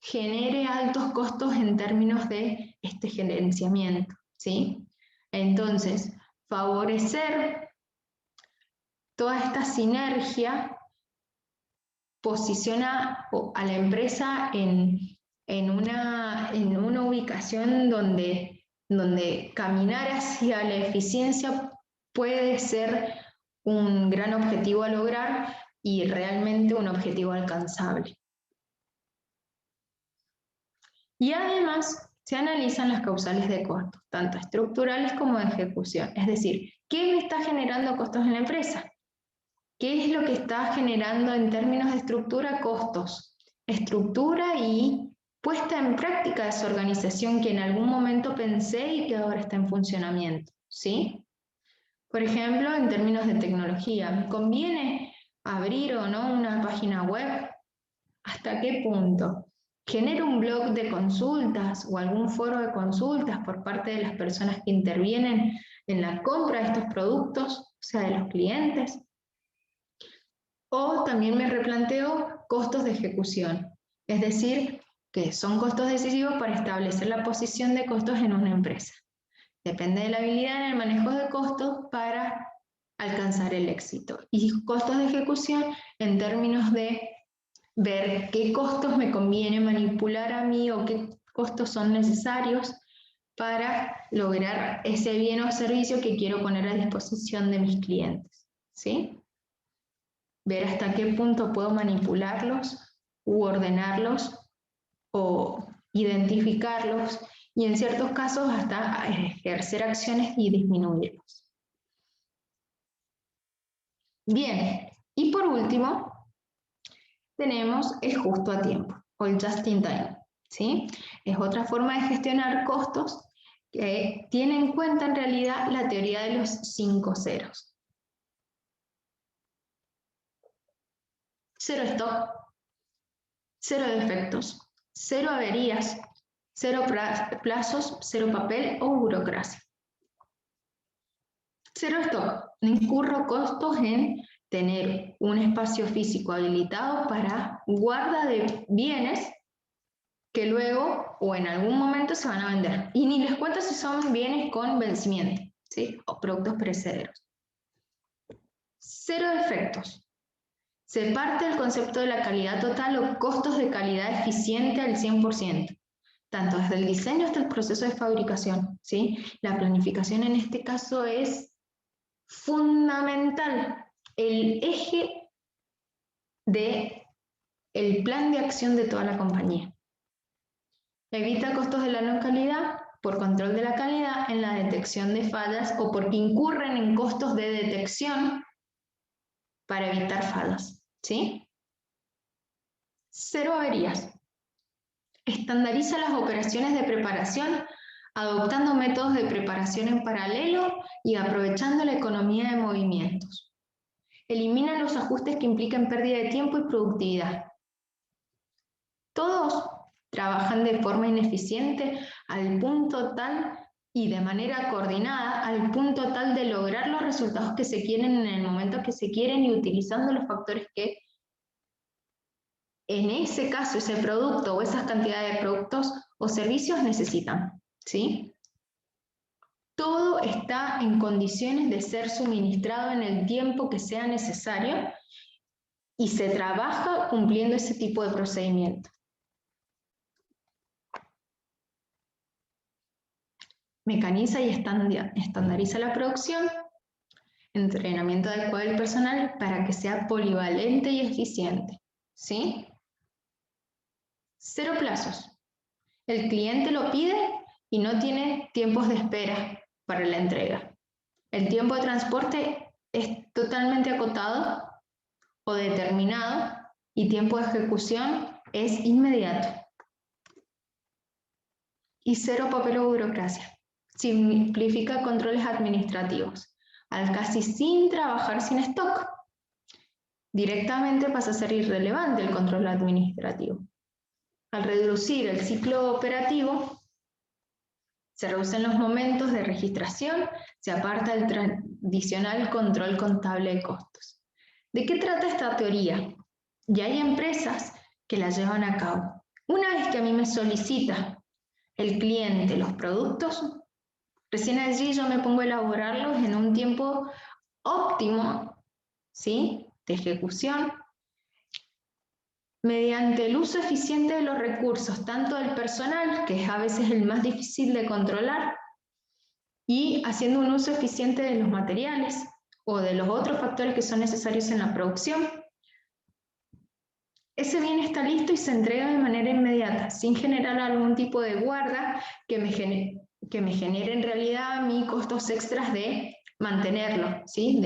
genere altos costos en términos de este gerenciamiento, ¿sí? Entonces, favorecer toda esta sinergia posiciona a la empresa en una ubicación donde caminar hacia la eficiencia puede ser un gran objetivo a lograr y realmente un objetivo alcanzable. Y además se analizan las causales de costos, tanto estructurales como de ejecución. Es decir, ¿qué me está generando costos en la empresa? ¿Qué es lo que está generando en términos de estructura costos? Estructura y puesta en práctica de esa organización que en algún momento pensé y que ahora está en funcionamiento, ¿sí? Por ejemplo, en términos de tecnología, ¿me conviene abrir o no una página web? ¿Hasta qué punto? ¿Genero un blog de consultas o algún foro de consultas por parte de las personas que intervienen en la compra de estos productos, o sea, de los clientes? O también me replanteo costos de ejecución, es decir, que son costos decisivos para establecer la posición de costos en una empresa. Depende de la habilidad en el manejo de costos para alcanzar el éxito. Y costos de ejecución en términos de ver qué costos me conviene manipular a mí o qué costos son necesarios para lograr ese bien o servicio que quiero poner a disposición de mis clientes, ¿sí? Ver hasta qué punto puedo manipularlos u ordenarlos o identificarlos y en ciertos casos hasta ejercer acciones y disminuirlos. Bien, y por último, tenemos el justo a tiempo o el just in time, ¿sí? Es otra forma de gestionar costos que tiene en cuenta en realidad la teoría de los 5 ceros. 0 stock, 0 defectos, 0 averías, 0 plazos, 0 papel o burocracia. 0 stock, no incurro costos en tener un espacio físico habilitado para guarda de bienes que luego o en algún momento se van a vender. Y ni les cuento si son bienes con vencimiento, ¿sí? O productos perecederos. 0 defectos. Se parte del concepto de la calidad total o costos de calidad eficiente al 100%, tanto desde el diseño hasta el proceso de fabricación, ¿sí? La planificación en este caso es fundamental, el eje del plan de acción de toda la compañía. Evita costos de la no calidad por control de la calidad en la detección de fallas o porque incurren en costos de detección para evitar fallas, ¿sí? 0 averías. Estandariza las operaciones de preparación adoptando métodos de preparación en paralelo y aprovechando la economía de movimientos. Elimina los ajustes que implican pérdida de tiempo y productividad. Todos trabajan de forma ineficiente al punto tal y de manera coordinada al punto tal de lograr los resultados que se quieren en el momento que se quieren y utilizando los factores que en ese caso ese producto o esas cantidades de productos o servicios necesitan, ¿sí? Todo está en condiciones de ser suministrado en el tiempo que sea necesario y se trabaja cumpliendo ese tipo de procedimiento. Mecaniza y estandariza la producción, entrenamiento adecuado del personal para que sea polivalente y eficiente, ¿sí? 0 plazos. El cliente lo pide y no tiene tiempos de espera para la entrega. El tiempo de transporte es totalmente acotado o determinado y tiempo de ejecución es inmediato. Y 0 papel o burocracia. Simplifica controles administrativos, al casi sin trabajar sin stock. Directamente pasa a ser irrelevante el control administrativo. Al reducir el ciclo operativo, se reducen los momentos de registración, se aparta el tradicional control contable de costos. ¿De qué trata esta teoría? Ya hay empresas que la llevan a cabo. Una vez que a mí me solicita el cliente los productos, recién allí yo me pongo a elaborarlos en un tiempo óptimo ¿sí?, de ejecución, mediante el uso eficiente de los recursos, tanto del personal, que es a veces el más difícil de controlar, y haciendo un uso eficiente de los materiales o de los otros factores que son necesarios en la producción. Ese bien está listo y se entrega de manera inmediata, sin generar algún tipo de guarda que me genere en realidad a mí costos extras de mantenerlo, ¿sí?,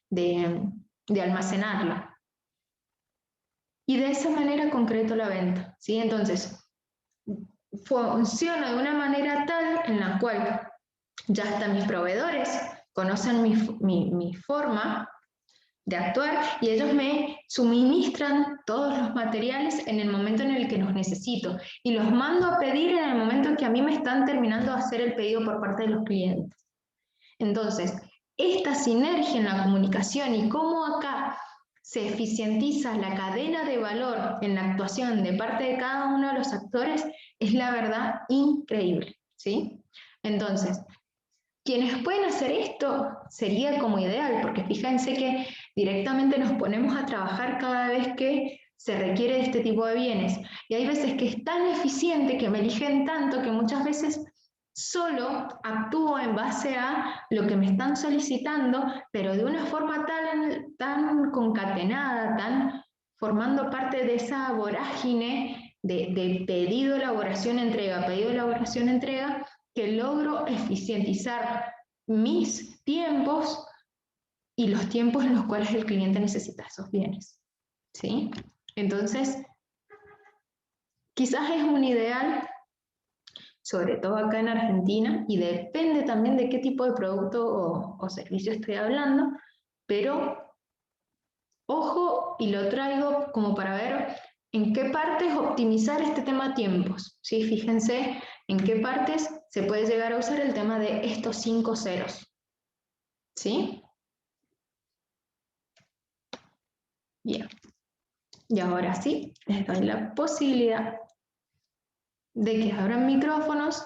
de almacenarlo. Y de esa manera concreto la venta, ¿sí? Entonces, funciona de una manera tal en la cual ya hasta mis proveedores conocen mi forma de actuar y ellos me suministran todos los materiales en el momento en el que los necesito y los mando a pedir en el momento en que a mí me están terminando de hacer el pedido por parte de los clientes. Entonces, esta sinergia en la comunicación y cómo acá se eficientiza la cadena de valor en la actuación de parte de cada uno de los actores es la verdad increíble, ¿sí? Entonces, quienes pueden hacer esto sería como ideal, porque fíjense que directamente nos ponemos a trabajar cada vez que se requiere de este tipo de bienes. Y hay veces que es tan eficiente que me eligen tanto que muchas veces solo actúo en base a lo que me están solicitando, pero de una forma tan concatenada, tan formando parte de esa vorágine de pedido, elaboración, entrega, pedido, elaboración, entrega, que logro eficientizar mis tiempos y los tiempos en los cuales el cliente necesita esos bienes, ¿sí? Entonces, quizás es un ideal, sobre todo acá en Argentina, y depende también de qué tipo de producto o servicio estoy hablando, pero ojo, y lo traigo como para ver en qué partes optimizar este tema tiempos, ¿sí? Fíjense en qué partes se puede llegar a usar el tema de estos 5 ceros, ¿sí? Bien, y ahora sí, les doy la posibilidad de que abran micrófonos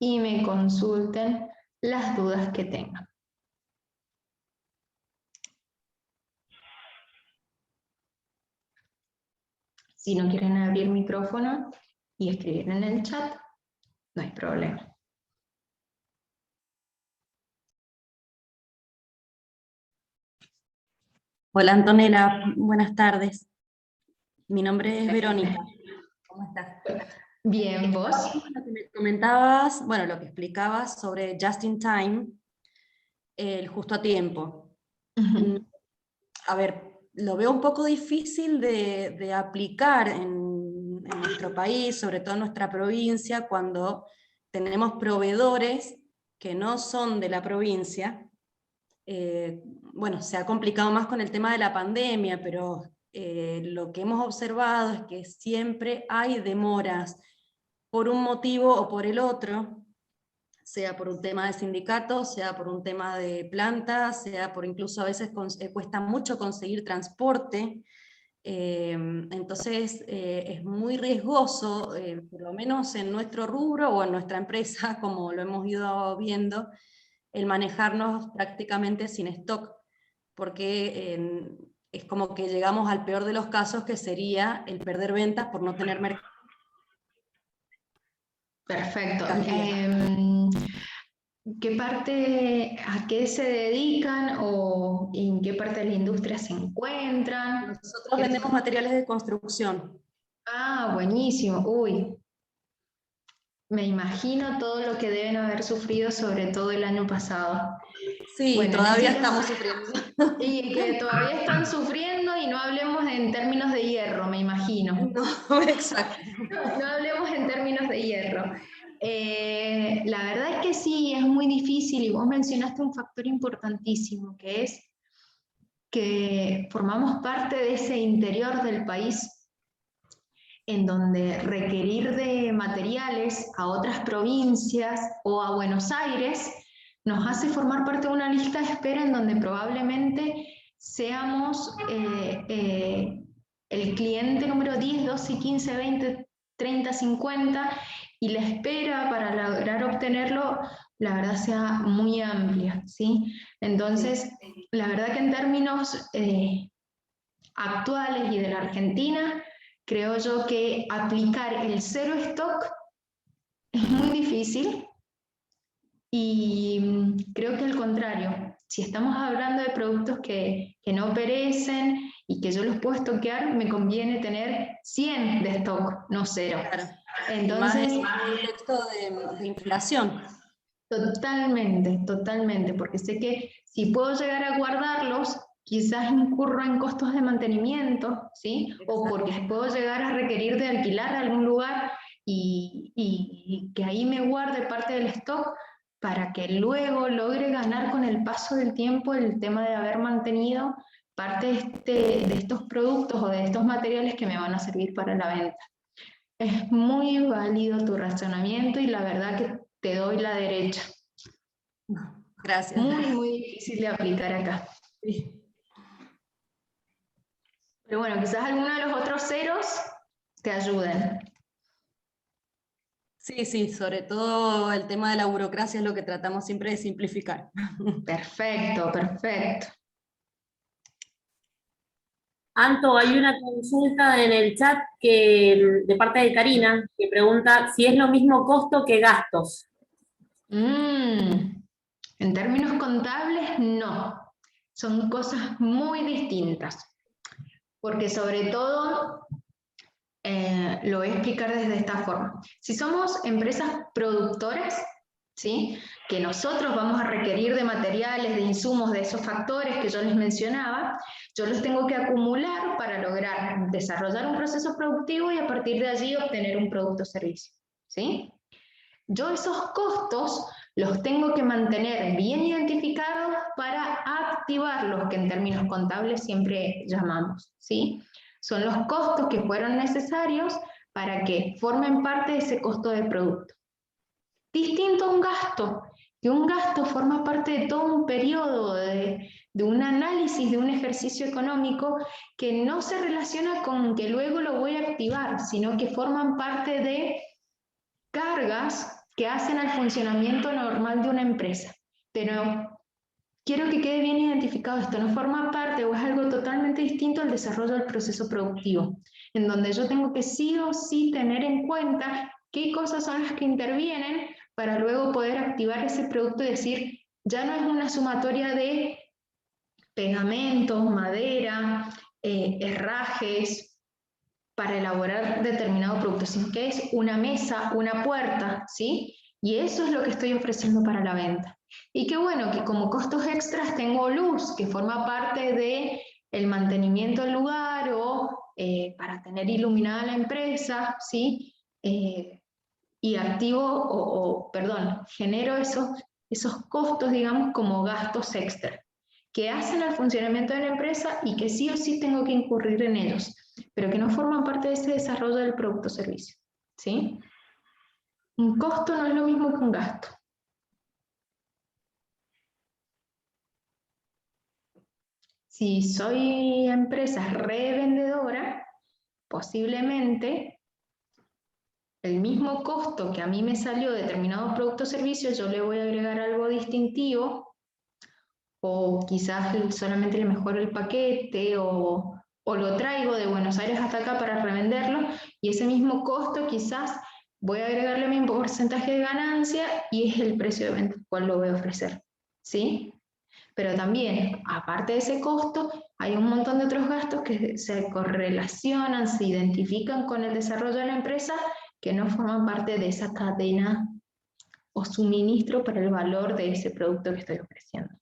y me consulten las dudas que tengan. Si no quieren abrir micrófono y escribir en el chat, no hay problema. Hola Antonella, buenas tardes. Mi nombre es Verónica. ¿Cómo estás? Bien, ¿vos? Lo que me comentabas, bueno, lo que explicabas sobre just in time, el justo a tiempo. A ver, lo veo un poco difícil de aplicar en nuestro país, sobre todo en nuestra provincia, cuando tenemos proveedores que no son de la provincia. Bueno, se ha complicado más con el tema de la pandemia, pero lo que hemos observado es que siempre hay demoras por un motivo o por el otro, sea por un tema de sindicatos, sea por un tema de plantas, sea por incluso a veces cuesta mucho conseguir transporte. Entonces es muy riesgoso, por lo menos en nuestro rubro o en nuestra empresa, como lo hemos ido viendo, el manejarnos prácticamente sin stock, porque es como que llegamos al peor de los casos, que sería el perder ventas por no tener mercado. Perfecto. ¿Qué parte, a qué se dedican o en qué parte de la industria se encuentran? Nosotros vendemos materiales de construcción. Ah, buenísimo. Uy, me imagino todo lo que deben haber sufrido, sobre todo el año pasado. Sí, bueno, todavía estamos sufriendo. Y que todavía están sufriendo, y no hablemos en términos de hierro, me imagino. No, exacto. No hablemos en términos de hierro. La verdad es que sí, es muy difícil, y vos mencionaste un factor importantísimo, que es que formamos parte de ese interior del país en donde requerir de materiales a otras provincias o a Buenos Aires nos hace formar parte de una lista de espera en donde probablemente seamos el cliente número 10, 12, 15, 20, 30, 50, y la espera para lograr obtenerlo la verdad sea muy amplia, ¿sí? Entonces, la verdad que en términos actuales y de la Argentina, creo yo que aplicar el cero stock es muy difícil y creo que al contrario, si estamos hablando de productos que no perecen y que yo los puedo estoquear, me conviene tener 100 de stock, no cero. Claro. Entonces, Y más en un contexto de inflación. totalmente, totalmente, porque sé que si puedo llegar a guardarlos, quizás incurro en costos de mantenimiento, ¿sí? O porque puedo llegar a requerir de alquilar algún lugar y que ahí me guarde parte del stock para que luego logre ganar con el paso del tiempo el tema de haber mantenido parte de estos productos o de estos materiales que me van a servir para la venta. Es muy válido tu razonamiento y la verdad que te doy la derecha. Gracias. Muy, muy difícil de aplicar acá. Sí. Pero bueno, quizás alguno de los otros ceros te ayuden. Sí, sí, sobre todo el tema de la burocracia es lo que tratamos siempre de simplificar. Perfecto, perfecto. Anto, hay una consulta en el chat de parte de Karina que pregunta si es lo mismo costo que gastos. En términos contables, no. Son cosas muy distintas. Porque sobre todo, lo voy a explicar desde esta forma. Si somos empresas productoras, ¿sí? Que nosotros vamos a requerir de materiales, de insumos, de esos factores que yo les mencionaba, yo los tengo que acumular para lograr desarrollar un proceso productivo y a partir de allí obtener un producto o servicio, ¿sí? Yo esos costos los tengo que mantener bien identificados para activarlos, que en términos contables siempre llamamos, ¿sí? Son los costos que fueron necesarios para que formen parte de ese costo de producto. Distinto a un gasto, que un gasto forma parte de todo un periodo de un análisis, de un ejercicio económico que no se relaciona con que luego lo voy a activar, sino que forman parte de cargas que hacen al funcionamiento normal de una empresa. Pero quiero que quede bien identificado esto, no forma parte o es algo totalmente distinto al desarrollo del proceso productivo, en donde yo tengo que sí o sí tener en cuenta qué cosas son las que intervienen para luego poder activar ese producto y decir, ya no es una sumatoria de pegamentos, madera, herrajes, para elaborar determinado producto, sino que es una mesa, una puerta, ¿sí? Y eso es lo que estoy ofreciendo para la venta. Y qué bueno que como costos extras tengo luz, que forma parte de el mantenimiento del lugar o para tener iluminada la empresa, ¿sí? Y activo perdón, genero esos costos, digamos, como gastos extra que hacen al funcionamiento de la empresa y que sí o sí tengo que incurrir en ellos, pero que no forman parte de ese desarrollo del producto o servicio, ¿sí? Un costo no es lo mismo que un gasto. Si soy empresa revendedora, posiblemente el mismo costo que a mí me salió determinado producto o servicio, yo le voy a agregar algo distintivo o quizás solamente le mejoro el paquete o lo traigo de Buenos Aires hasta acá para revenderlo y ese mismo costo quizás voy a agregarle mi porcentaje de ganancia y es el precio de venta al cual lo voy a ofrecer, ¿sí? Pero también, aparte de ese costo, hay un montón de otros gastos que se correlacionan, se identifican con el desarrollo de la empresa que no forman parte de esa cadena o suministro para el valor de ese producto que estoy ofreciendo.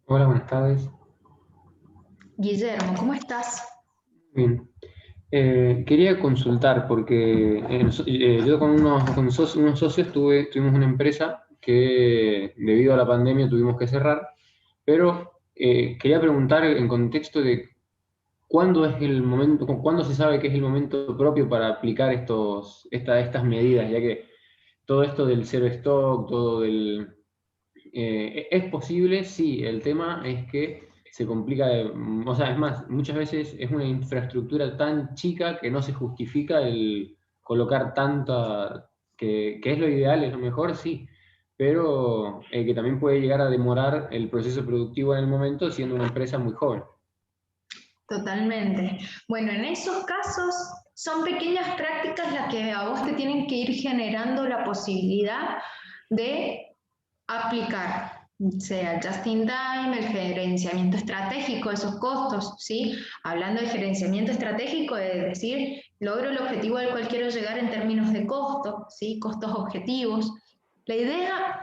Hola, buenas tardes. Guillermo, ¿cómo estás? Bien. Quería consultar porque yo con unos socios tuvimos una empresa que debido a la pandemia tuvimos que cerrar, pero quería preguntar en contexto de cuándo es el momento, cuándo se sabe que es el momento propio para aplicar estas medidas, ya que todo esto del cero stock, ¿es posible? Sí, el tema es que se complica, o sea, es más, muchas veces es una infraestructura tan chica que no se justifica el colocar tanta, que es lo ideal, es lo mejor, sí, pero que también puede llegar a demorar el proceso productivo en el momento siendo una empresa muy joven. Totalmente. Bueno, en esos casos son pequeñas prácticas las que a vos te tienen que ir generando la posibilidad de aplicar, sea just in time, el gerenciamiento estratégico de esos costos, ¿sí? Hablando de gerenciamiento estratégico, es decir, logro el objetivo al cual quiero llegar en términos de costo, ¿sí? Costos objetivos. La idea,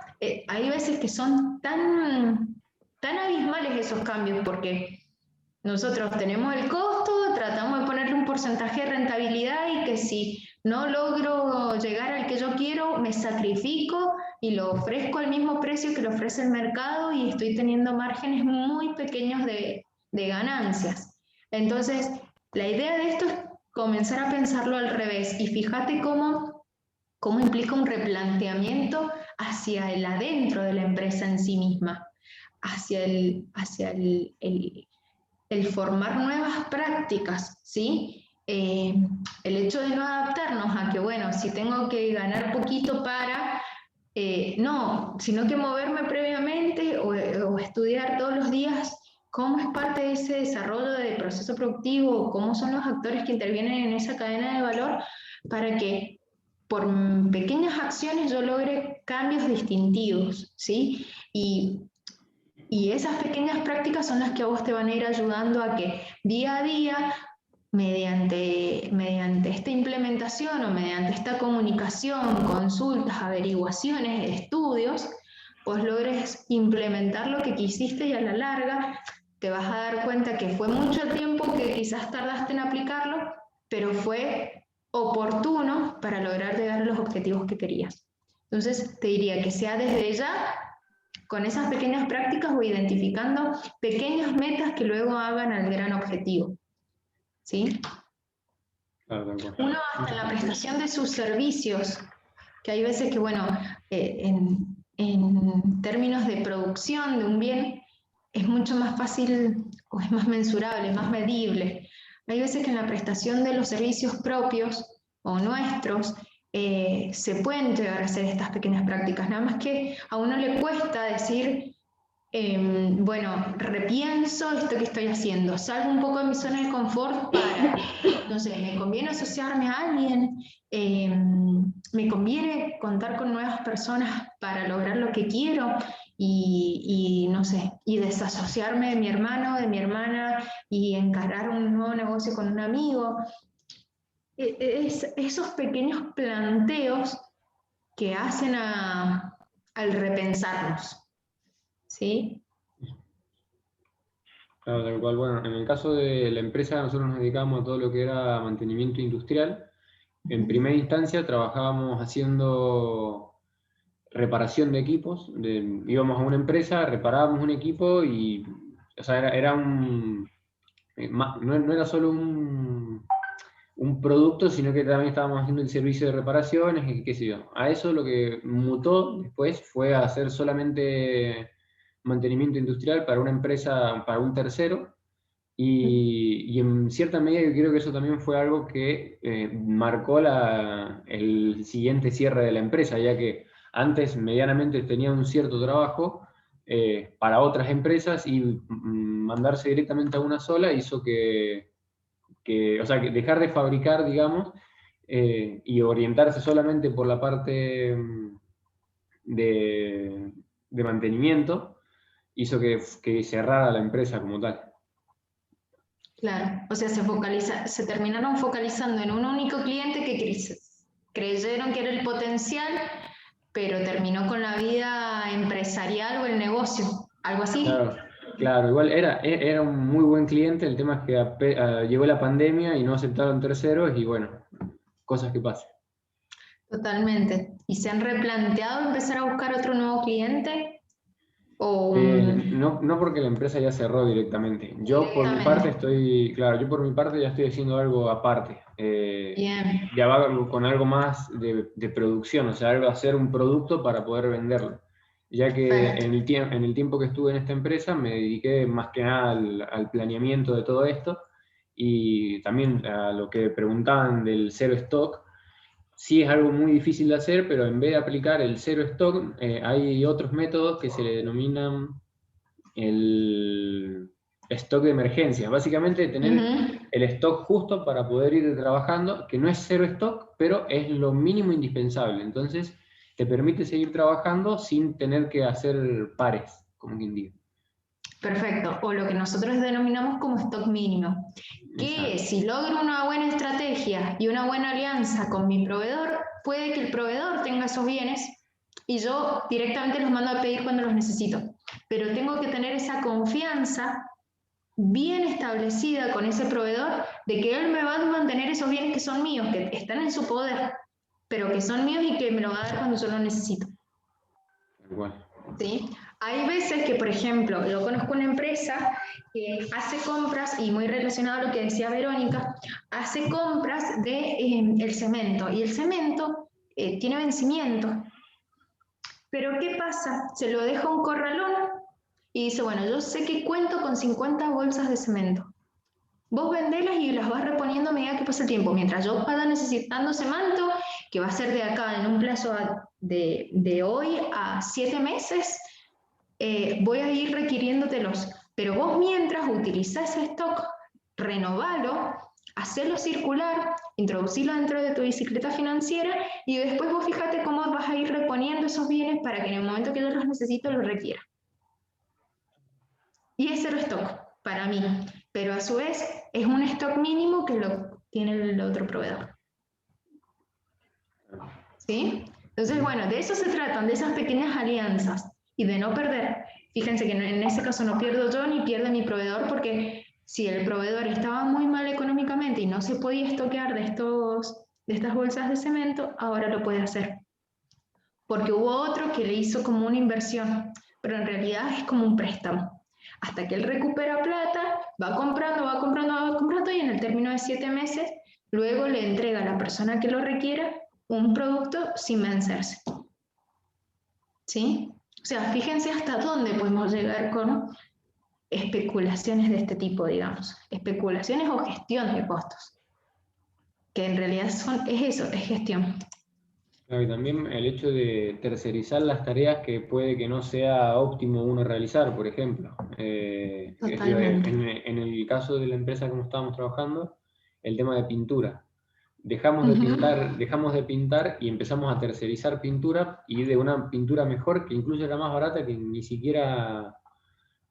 hay veces que son tan abismales esos cambios, porque nosotros tenemos el costo, tratamos de ponerle un porcentaje de rentabilidad y que si no logro llegar al que yo quiero, me sacrifico y lo ofrezco al mismo precio que lo ofrece el mercado y estoy teniendo márgenes muy pequeños de ganancias. Entonces, la idea de esto es comenzar a pensarlo al revés y fíjate cómo implica un replanteamiento hacia el adentro de la empresa en sí misma, hacia el formar nuevas prácticas, ¿sí? El hecho de no adaptarnos a que, bueno, si tengo que ganar poquito para, no, sino que moverme previamente o estudiar todos los días cómo es parte de ese desarrollo del proceso productivo, cómo son los actores que intervienen en esa cadena de valor para que por pequeñas acciones yo logre cambios distintivos, ¿sí? Y esas pequeñas prácticas son las que a vos te van a ir ayudando a que día a día, mediante esta implementación o mediante esta comunicación, consultas, averiguaciones, estudios, vos logres implementar lo que quisiste y a la larga te vas a dar cuenta que fue mucho tiempo que quizás tardaste en aplicarlo, pero fue oportuno para lograr llegar a los objetivos que querías. Entonces te diría que sea desde ya con esas pequeñas prácticas o identificando pequeñas metas que luego hagan al gran objetivo. ¿Sí? Claro, Uno hasta en la prestación de sus servicios, que hay veces que, bueno, en términos de producción de un bien, es mucho más fácil o es más mensurable, más medible. Hay veces que en la prestación de los servicios propios o nuestros, se pueden llegar a hacer estas pequeñas prácticas, nada más que a uno le cuesta decir, bueno, repienso esto que estoy haciendo, salgo un poco de mi zona de confort para, no sé, me conviene asociarme a alguien, me conviene contar con nuevas personas para lograr lo que quiero y no sé, y desasociarme de mi hermano, de mi hermana y encarar un nuevo negocio con un amigo. Esos pequeños planteos que hacen al repensarnos, ¿sí? Claro, tal cual. Bueno, en el caso de la empresa, nosotros nos dedicamos a todo lo que era mantenimiento industrial. En primera instancia trabajábamos haciendo reparación de equipos. Íbamos a una empresa, reparábamos un equipo y, o sea, era un... no era solo un producto, sino que también estábamos haciendo el servicio de reparaciones y qué sé yo. A eso lo que mutó después fue a hacer solamente mantenimiento industrial para una empresa, para un tercero, y en cierta medida yo creo que eso también fue algo que marcó el siguiente cierre de la empresa, ya que antes medianamente tenía un cierto trabajo para otras empresas y mandarse directamente a una sola hizo o sea, que dejar de fabricar, digamos, y orientarse solamente por la parte de mantenimiento, hizo que cerrara la empresa como tal. Claro, o sea, se terminaron focalizando en un único cliente que creyeron que era el potencial, pero terminó con la vida empresarial o el negocio, algo así. Claro, igual era un muy buen cliente, el tema es que llegó la pandemia y no aceptaron terceros y bueno, cosas que pasan. Totalmente. ¿Y se han replanteado empezar a buscar otro nuevo cliente? O, No porque la empresa ya cerró directamente. Yo por mi parte yo por mi parte ya estoy haciendo algo aparte. bien. Ya va con algo más de producción, o sea, hacer un producto para poder venderlo. ya que Perfecto. en el tiempo que estuve en esta empresa me dediqué más que nada al planeamiento de todo esto, y también a lo que preguntaban del cero stock. Sí es algo muy difícil de hacer, pero en vez de aplicar el cero stock, hay otros métodos que se le denominan el stock de emergencia. Básicamente tener Ujú. el stock justo para poder ir trabajando, que no es cero stock, pero es lo mínimo indispensable. Entonces te permite seguir trabajando sin tener que hacer pares, como quien diga. Perfecto, o lo que nosotros denominamos como stock mínimo, que Exacto. si logro una buena estrategia y una buena alianza con mi proveedor, puede que el proveedor tenga esos bienes y yo directamente los mando a pedir cuando los necesito. Pero tengo que tener esa confianza bien establecida con ese proveedor de que él me va a mantener esos bienes que son míos, que están en su poder, pero que son míos y que me lo va a dar cuando yo lo necesito. Igual. ¿Sí? Hay veces que, por ejemplo, yo conozco una empresa que hace compras, y muy relacionado a lo que decía Verónica, hace compras de el cemento, y el cemento tiene vencimiento. Pero ¿qué pasa? Se lo deja un corralón y dice, bueno, yo sé que cuento con 50 bolsas de cemento. Vos vendelas y las vas reponiendo a medida que pasa el tiempo. Mientras yo vaya necesitando cemento, que va a ser de acá en un plazo de hoy a 7 meses, voy a ir requiriéndotelos. Pero vos mientras utilizás ese stock, renovalo, hacelo circular, introducilo dentro de tu bicicleta financiera y después vos fíjate cómo vas a ir reponiendo esos bienes para que en el momento que yo los necesito los requiera. Y es cero stock para mí, pero a su vez es un stock mínimo que lo tiene el otro proveedor. ¿Sí? Entonces, bueno, de eso se tratan, de esas pequeñas alianzas y de no perder. Fíjense que en ese caso no pierdo yo ni pierde mi proveedor, porque si el proveedor estaba muy mal económicamente y no se podía estoquear de estas bolsas de cemento, ahora lo puede hacer. Porque hubo otro que le hizo como una inversión, pero en realidad es como un préstamo. Hasta que él recupera plata, va comprando, va comprando, va comprando, y en el término de 7 meses, luego le entrega a la persona que lo requiera un producto sin vencerse. ¿Sí? O sea, fíjense hasta dónde podemos llegar con especulaciones de este tipo, digamos. Especulaciones o gestión de costos. Que en realidad es eso, es gestión. Claro, y también el hecho de tercerizar las tareas que puede que no sea óptimo uno realizar, por ejemplo. Totalmente. En el caso de la empresa como estábamos trabajando, el tema de pintura. Dejamos de pintar y empezamos a tercerizar pintura, y de una pintura mejor, que incluso era más barata, que ni siquiera,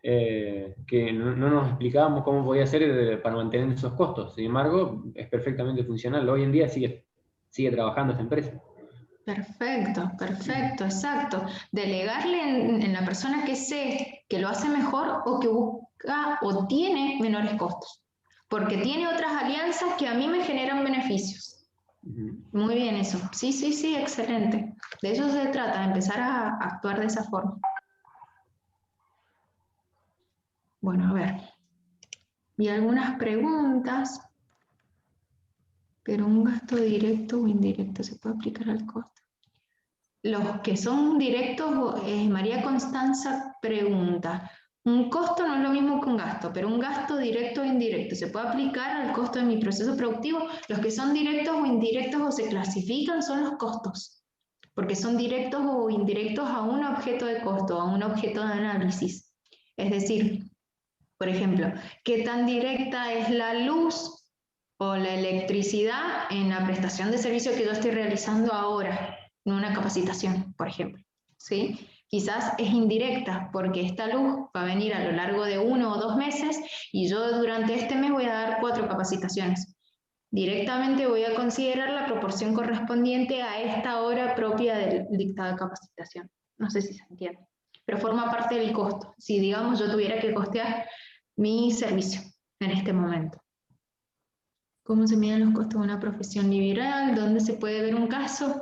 que no nos explicábamos cómo podía ser para mantener esos costos. Sin embargo, es perfectamente funcional. Hoy en día sigue trabajando esta empresa. Perfecto, perfecto, exacto. Delegarle en la persona que sé que lo hace mejor o que busca o tiene menores costos, porque tiene otras alianzas que a mí me generan beneficios. Muy bien eso. Sí, sí, sí, excelente. De eso se trata, de empezar a actuar de esa forma. Bueno, a ver. Y algunas preguntas, pero un gasto directo o indirecto se puede aplicar al costo. Los que son directos, María Constanza pregunta, un costo no es lo mismo que un gasto, pero un gasto directo o indirecto, ¿se puede aplicar al costo de mi proceso productivo? Los que son directos o indirectos o se clasifican son los costos, porque son directos o indirectos a un objeto de costo, a un objeto de análisis. Es decir, por ejemplo, ¿qué tan directa es la luz o la electricidad en la prestación de servicio que yo estoy realizando ahora, en una capacitación, por ejemplo? ¿Sí? Quizás es indirecta, porque esta luz va a venir a lo largo de 1 o 2 meses y yo durante este mes voy a dar 4 capacitaciones. Directamente voy a considerar la proporción correspondiente a esta hora propia de dictada capacitación. No sé si se entiende, pero forma parte del costo. Si, digamos, yo tuviera que costear mi servicio en este momento. ¿Cómo se miden los costos de una profesión liberal? ¿Dónde se puede ver un caso?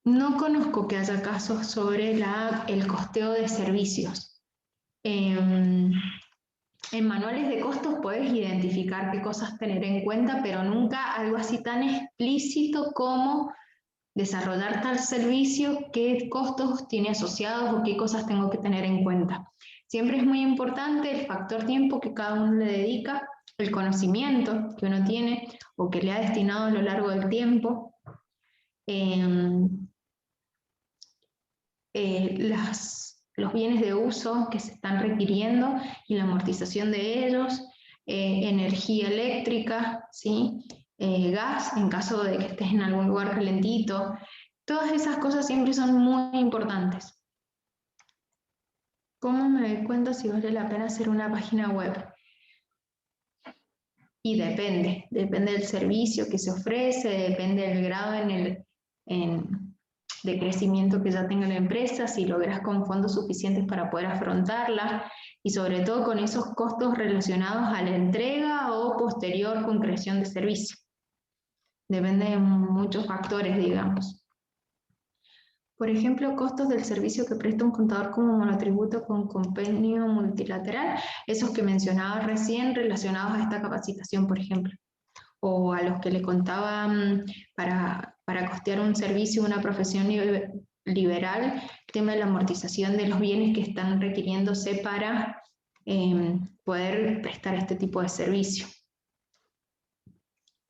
No conozco que haya casos sobre el costeo de servicios. En manuales de costos puedes identificar qué cosas tener en cuenta, pero nunca algo así tan explícito como desarrollar tal servicio, qué costos tiene asociados o qué cosas tengo que tener en cuenta. Siempre es muy importante el factor tiempo que cada uno le dedica, el conocimiento que uno tiene o que le ha destinado a lo largo del tiempo, los bienes de uso que se están requiriendo y la amortización de ellos, energía eléctrica, ¿sí? Gas, en caso de que estés en algún lugar calentito. Todas esas cosas siempre son muy importantes. ¿Cómo me doy cuenta si vale la pena hacer una página web? Y depende del servicio que se ofrece, depende del grado de crecimiento que ya tenga la empresa, si logras con fondos suficientes para poder afrontarla y sobre todo con esos costos relacionados a la entrega o posterior concreción de servicio. Depende de muchos factores, digamos. Por ejemplo, costos del servicio que presta un contador como monotributo con convenio multilateral, esos que mencionaba recién relacionados a esta capacitación, por ejemplo, o a los que le contaban para costear un servicio, una profesión liberal, el tema de la amortización de los bienes que están requiriéndose para poder prestar este tipo de servicio.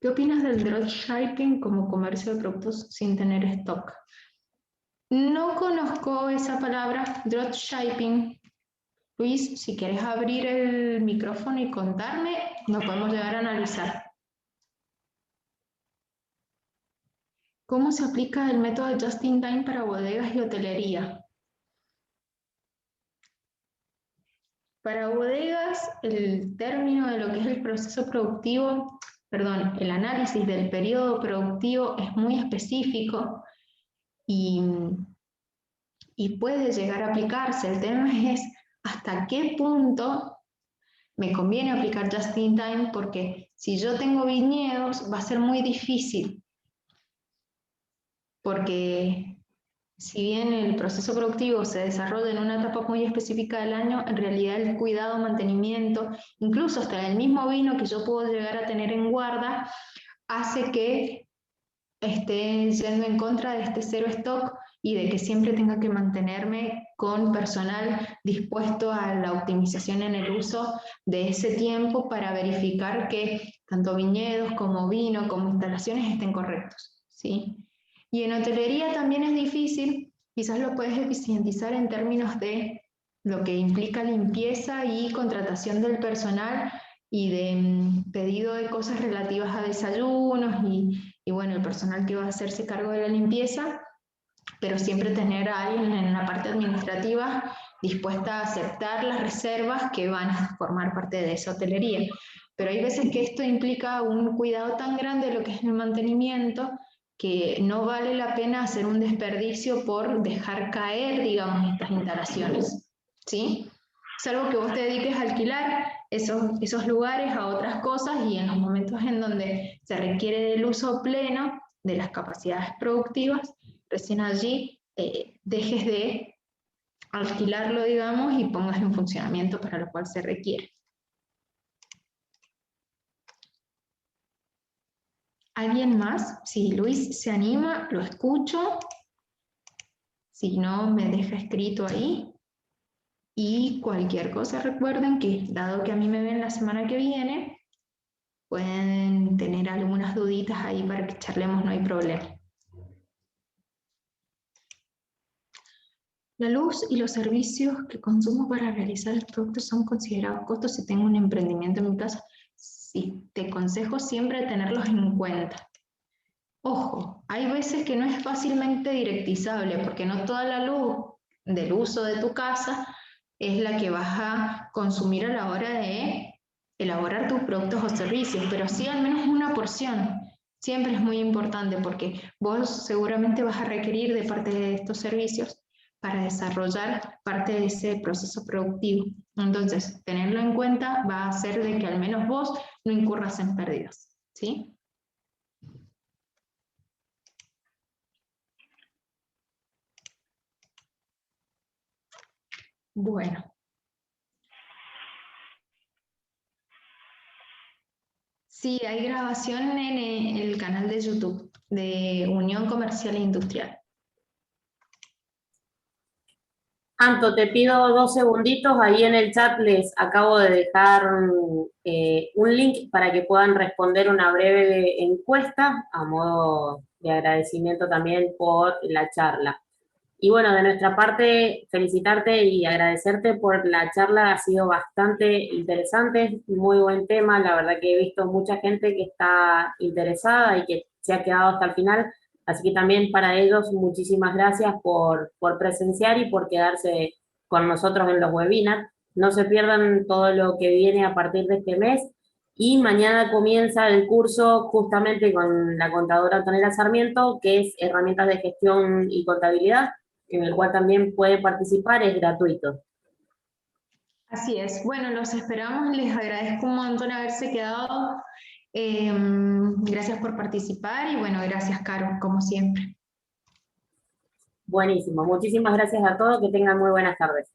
¿Qué opinas del dropshipping como comercio de productos sin tener stock? No conozco esa palabra, dropshipping. Luis, si quieres abrir el micrófono y contarme, nos podemos llegar a analizar. ¿Cómo se aplica el método Just in Time para bodegas y hotelería? Para bodegas, el término de lo que es el proceso productivo, perdón, el análisis del periodo productivo es muy específico y puede llegar a aplicarse. El tema es hasta qué punto me conviene aplicar Just in Time, porque si yo tengo viñedos va a ser muy difícil, porque si bien el proceso productivo se desarrolla en una etapa muy específica del año, en realidad el cuidado, mantenimiento, incluso hasta el mismo vino que yo puedo llegar a tener en guarda, hace que esté yendo en contra de este cero stock y de que siempre tenga que mantenerme con personal dispuesto a la optimización en el uso de ese tiempo para verificar que tanto viñedos como vino, como instalaciones estén correctos, ¿sí? Y en hotelería también es difícil, quizás lo puedes eficientizar en términos de lo que implica limpieza y contratación del personal y de pedido de cosas relativas a desayunos y bueno, el personal que va a hacerse cargo de la limpieza, pero siempre tener a alguien en la parte administrativa dispuesta a aceptar las reservas que van a formar parte de esa hotelería. Pero hay veces que esto implica un cuidado tan grande de lo que es el mantenimiento que no vale la pena hacer un desperdicio por dejar caer, digamos, estas instalaciones, ¿sí? Salvo que vos te dediques a alquilar esos lugares a otras cosas y en los momentos en donde se requiere del uso pleno de las capacidades productivas, recién allí dejes de alquilarlo, digamos, y pongas en funcionamiento para lo cual se requiere. ¿Alguien más? Si Luis se anima, lo escucho. Si no, me deja escrito ahí. Y cualquier cosa, recuerden que, dado que a mí me ven la semana que viene, pueden tener algunas duditas ahí para que charlemos, no hay problema. La luz y los servicios que consumo para realizar el producto son considerados costos si tengo un emprendimiento en mi casa. Sí, te aconsejo siempre tenerlos en cuenta. Ojo, hay veces que no es fácilmente directizable porque no toda la luz del uso de tu casa es la que vas a consumir a la hora de elaborar tus productos o servicios, pero sí al menos una porción. Siempre es muy importante porque vos seguramente vas a requerir de parte de estos servicios para desarrollar parte de ese proceso productivo. Entonces, tenerlo en cuenta va a hacer de que al menos vos no incurras en pérdidas, ¿sí? Bueno. Sí, hay grabación en el canal de YouTube de Unión Comercial e Industrial. Anto, te pido 2 segunditos, ahí en el chat les acabo de dejar un link para que puedan responder una breve encuesta a modo de agradecimiento también por la charla. Y bueno, de nuestra parte, felicitarte y agradecerte por la charla, ha sido bastante interesante, muy buen tema, la verdad que he visto mucha gente que está interesada y que se ha quedado hasta el final, así que también para ellos muchísimas gracias por presenciar y por quedarse con nosotros en los webinars. No se pierdan todo lo que viene a partir de este mes y mañana comienza el curso justamente con la contadora Antonella Sarmiento, que es herramientas de gestión y contabilidad, en el cual también puede participar, es gratuito. Así es. Bueno, los esperamos. Les agradezco un montón haberse quedado. Gracias por participar y bueno, gracias, Caro, como siempre. Buenísimo. Muchísimas gracias a todos. Que tengan muy buenas tardes.